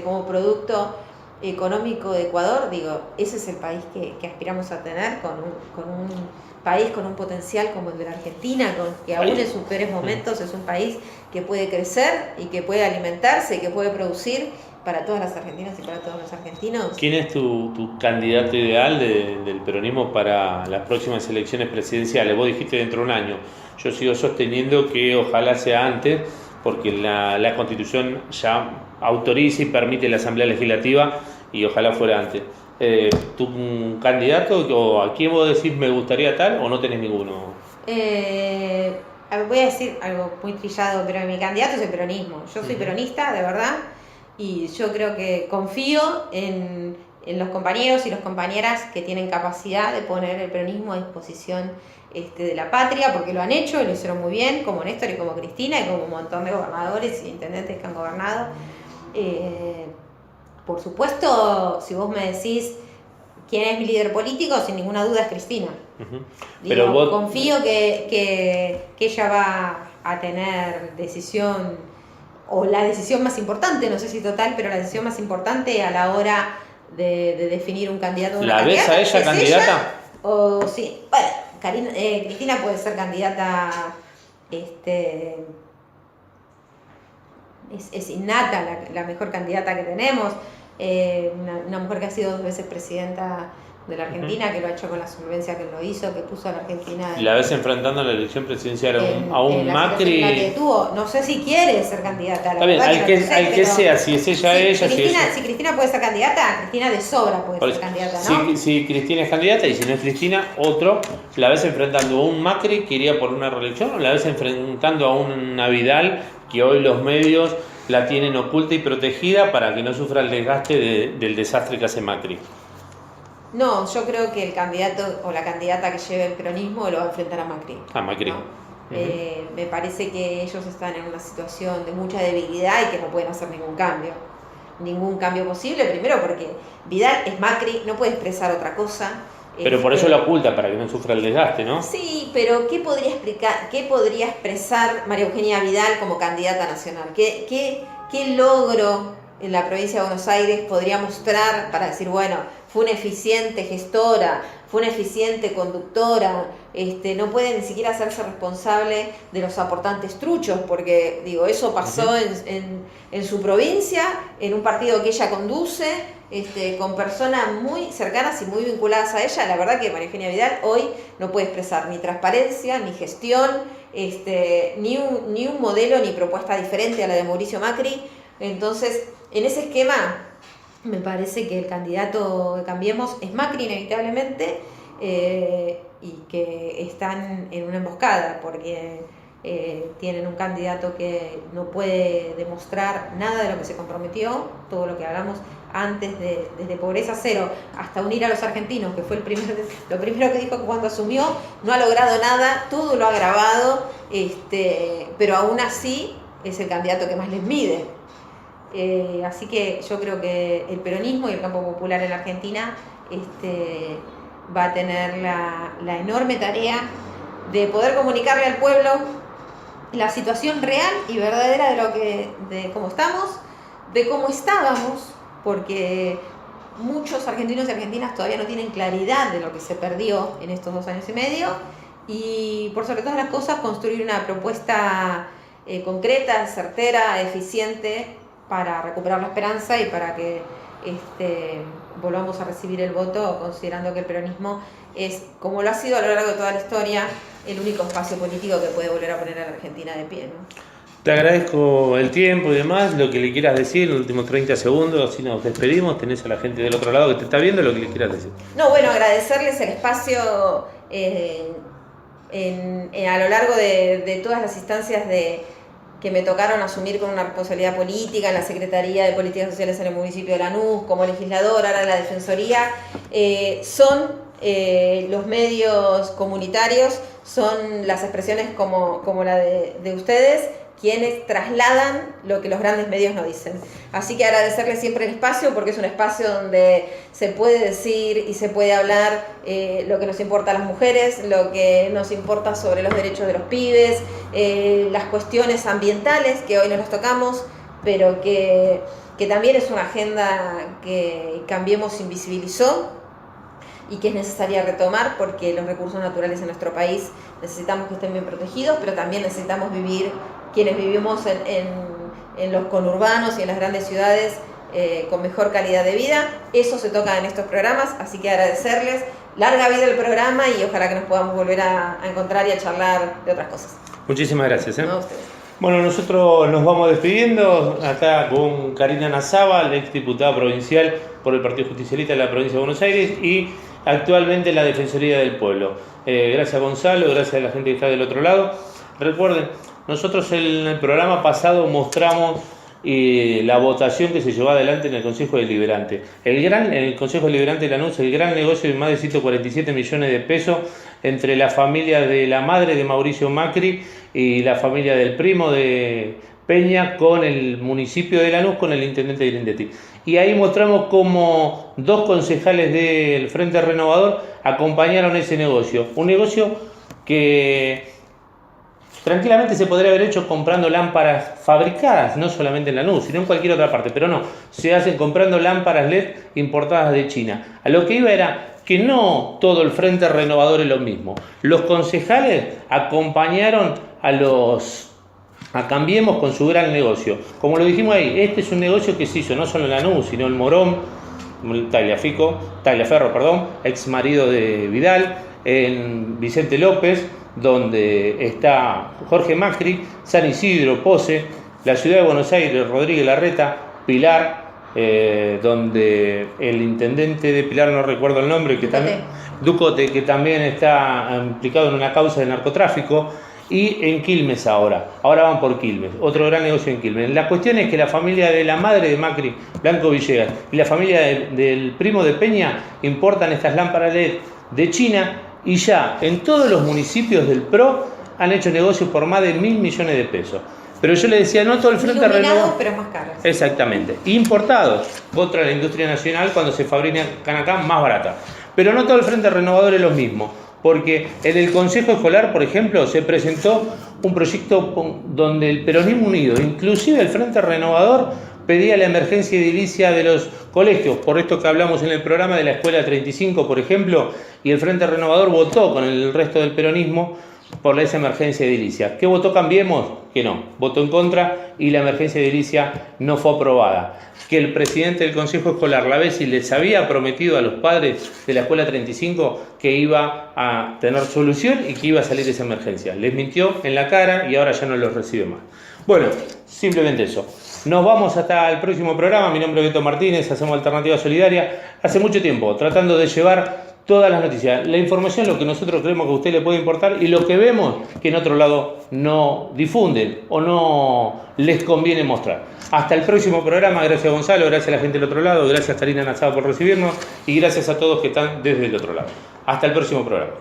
como producto económico de Ecuador. Digo, ese es el país que aspiramos a tener, con un país con un potencial como el de la Argentina, que aún en sus peores momentos es un país que puede crecer y que puede alimentarse y que puede producir para todas las argentinas y para todos los argentinos. ¿Quién es tu candidato ideal del peronismo para las próximas elecciones presidenciales? Vos dijiste dentro de un año. Yo sigo sosteniendo que ojalá sea antes, porque la Constitución ya autoriza y permite la Asamblea Legislativa, y ojalá fuera antes. ¿Tu candidato, o a quién vos decís me gustaría tal, o no tenés ninguno? A ver, voy a decir algo muy trillado, pero mi candidato es el peronismo. Yo soy peronista, de verdad, y yo creo que confío en los compañeros y las compañeras que tienen capacidad de poner el peronismo a disposición de la patria, porque lo han hecho y lo hicieron muy bien, como Néstor y como Cristina y como un montón de gobernadores y intendentes que han gobernado. Por supuesto, si vos me decís quién es mi líder político, sin ninguna duda es Cristina. Uh-huh. Digo, Pero vos... confío que ella va a tener decisión, o la decisión más importante, no sé si total, pero la decisión más importante a la hora de definir un candidato o una ¿La ves candidata. a ella ¿Es candidata? ella? O sí, bueno, Cristina puede ser candidata, es innata, la mejor candidata que tenemos, una mujer que ha sido 2 veces presidenta de la Argentina, que lo ha hecho con la solvencia que lo hizo, que puso a la Argentina ¿Y la ves enfrentando en la elección presidencial a un en la situación en la que Macri? tuvo? No sé si quiere ser candidata. Está bien, al que sea, si es ella, ella, si Cristina, es... si Cristina puede ser candidata, Cristina de sobra puede Por ser eso, candidata, ¿no? si Cristina es candidata, y si no es Cristina, otro, ¿la ves enfrentando a un Macri que iría por una reelección, o la ves enfrentando a una Vidal que hoy los medios la tienen oculta y protegida para que no sufra el desgaste del desastre que hace Macri? No, yo creo que el candidato o la candidata que lleve el peronismo lo va a enfrentar a Macri. A Macri. ¿no? Me parece que ellos están en una situación de mucha debilidad y que no pueden hacer ningún cambio posible, primero porque Vidal es Macri, no puede expresar otra cosa. Pero por eso lo oculta, para que no sufra el desgaste, ¿no? Sí, pero ¿qué podría expresar María Eugenia Vidal como candidata nacional? ¿Qué logro en la provincia de Buenos Aires podría mostrar para decir, bueno, fue una eficiente gestora, fue una eficiente conductora, no puede ni siquiera hacerse responsable de los aportantes truchos, porque digo, eso pasó en su provincia, en un partido que ella conduce, con personas muy cercanas y muy vinculadas a ella. La verdad que María Eugenia Vidal hoy no puede expresar ni transparencia, ni gestión, ni un modelo ni propuesta diferente a la de Mauricio Macri. Entonces, en ese esquema, me parece que el candidato de Cambiemos es Macri inevitablemente, y que están en una emboscada porque tienen un candidato que no puede demostrar nada de lo que se comprometió, todo lo que hablamos antes, desde pobreza cero hasta unir a los argentinos, que fue lo primero que dijo cuando asumió. No ha logrado nada, todo lo ha agravado, pero aún así es el candidato que más les mide. Así que yo creo que el peronismo y el campo popular en la Argentina va a tener la enorme tarea de poder comunicarle al pueblo la situación real y verdadera de cómo estamos, de cómo estábamos, porque muchos argentinos y argentinas todavía no tienen claridad de lo que se perdió en estos 2 años y medio, y por sobre todas las cosas construir una propuesta concreta, certera, eficiente, para recuperar la esperanza y para que volvamos a recibir el voto, considerando que el peronismo es, como lo ha sido a lo largo de toda la historia, el único espacio político que puede volver a poner a la Argentina de pie, ¿no? Te agradezco el tiempo y demás, lo que le quieras decir en los últimos 30 segundos, así nos despedimos, tenés a la gente del otro lado que te está viendo, lo que le quieras decir. No, bueno, agradecerles el espacio a lo largo de todas las instancias que me tocaron asumir con una responsabilidad política en la Secretaría de Políticas Sociales en el municipio de Lanús, como legisladora, ahora en la Defensoría. Son los medios comunitarios, son las expresiones como la de ustedes, quienes trasladan lo que los grandes medios no dicen. Así que agradecerles siempre el espacio, porque es un espacio donde se puede decir y se puede hablar lo que nos importa a las mujeres, lo que nos importa sobre los derechos de los pibes, las cuestiones ambientales que hoy no nos tocamos, pero que también es una agenda que Cambiemos invisibilizó y que es necesaria retomar, porque los recursos naturales en nuestro país necesitamos que estén bien protegidos, pero también necesitamos vivir, quienes vivimos en los conurbanos y en las grandes ciudades, con mejor calidad de vida. Eso se toca en estos programas, así que agradecerles, larga vida el programa, y ojalá que nos podamos volver a encontrar y a charlar de otras cosas. Muchísimas gracias. No, a ustedes. Bueno, nosotros nos vamos despidiendo acá con Karina Nazábal, ex diputada provincial por el Partido Justicialista de la provincia de Buenos Aires y actualmente en la Defensoría del Pueblo. Gracias Gonzalo, gracias a la gente que está del otro lado. Recuerden, nosotros en el programa pasado mostramos la votación que se llevó adelante en el Consejo Deliberante. En el Consejo Deliberante de Lanús, el gran negocio de más de 147 millones de pesos entre la familia de la madre de Mauricio Macri y la familia del primo de Peña con el municipio de Lanús, con el intendente Grindetti. Y ahí mostramos cómo 2 concejales del Frente Renovador acompañaron ese negocio. Un negocio que tranquilamente se podría haber hecho comprando lámparas fabricadas, no solamente en Lanús, sino en cualquier otra parte, pero no, se hacen comprando lámparas LED importadas de China. A lo que iba era que no todo el Frente Renovador es lo mismo. Los concejales acompañaron a Cambiemos con su gran negocio. Como lo dijimos ahí, este es un negocio que se hizo no solo en Lanús, sino en Morón, Tagliaferro, ex marido de Vidal, en Vicente López, donde está Jorge Macri, San Isidro, Pose, la ciudad de Buenos Aires, Rodríguez Larreta, Pilar, donde el intendente de Pilar, no recuerdo el nombre, Ducote, que también está implicado en una causa de narcotráfico, y en Quilmes ahora van por Quilmes, otro gran negocio en Quilmes. La cuestión es que la familia de la madre de Macri, Blanco Villegas, y la familia del primo de Peña importan estas lámparas LED de China, y ya en todos los municipios del PRO han hecho negocios por más de 1.000 millones de pesos. Pero yo le decía, no todo el Frente Renovador. Pero más caros. Exactamente. Importados contra la industria nacional cuando se fabrican acá más barata. Pero no todo el Frente Renovador es lo mismo. Porque en el Consejo Escolar, por ejemplo, se presentó un proyecto donde el Peronismo Unido, inclusive el Frente Renovador, pedía la emergencia edilicia de los colegios, por esto que hablamos en el programa de la Escuela 35, por ejemplo, y el Frente Renovador votó con el resto del peronismo por esa emergencia edilicia. ¿Qué votó Cambiemos? Que no, votó en contra y la emergencia edilicia no fue aprobada. Que el presidente del Consejo Escolar, Lavesi, les había prometido a los padres de la Escuela 35 que iba a tener solución y que iba a salir esa emergencia. Les mintió en la cara y ahora ya no los recibe más. Bueno, simplemente eso. Nos vamos hasta el próximo programa. Mi nombre es Beto Martínez, hacemos Alternativa Solidaria. Hace mucho tiempo tratando de llevar todas las noticias, la información, lo que nosotros creemos que a usted le puede importar y lo que vemos que en otro lado no difunden o no les conviene mostrar. Hasta el próximo programa. Gracias Gonzalo, gracias a la gente del otro lado, gracias Karina Nassau por recibirnos y gracias a todos que están desde el otro lado. Hasta el próximo programa.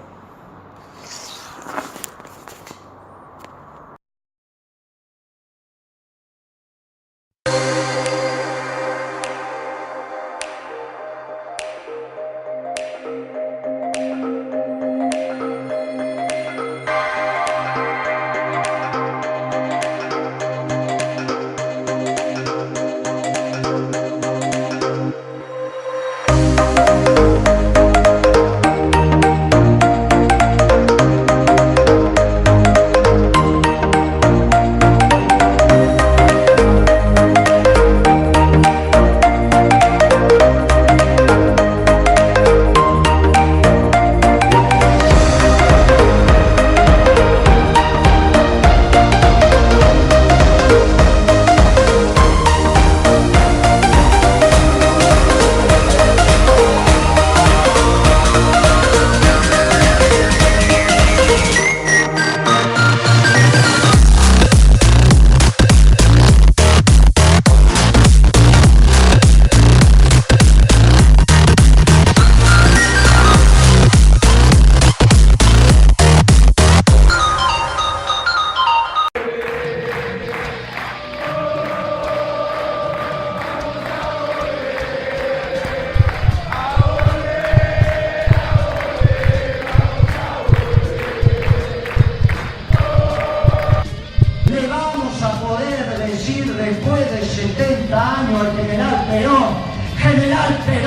Después de 70 años, el general Perón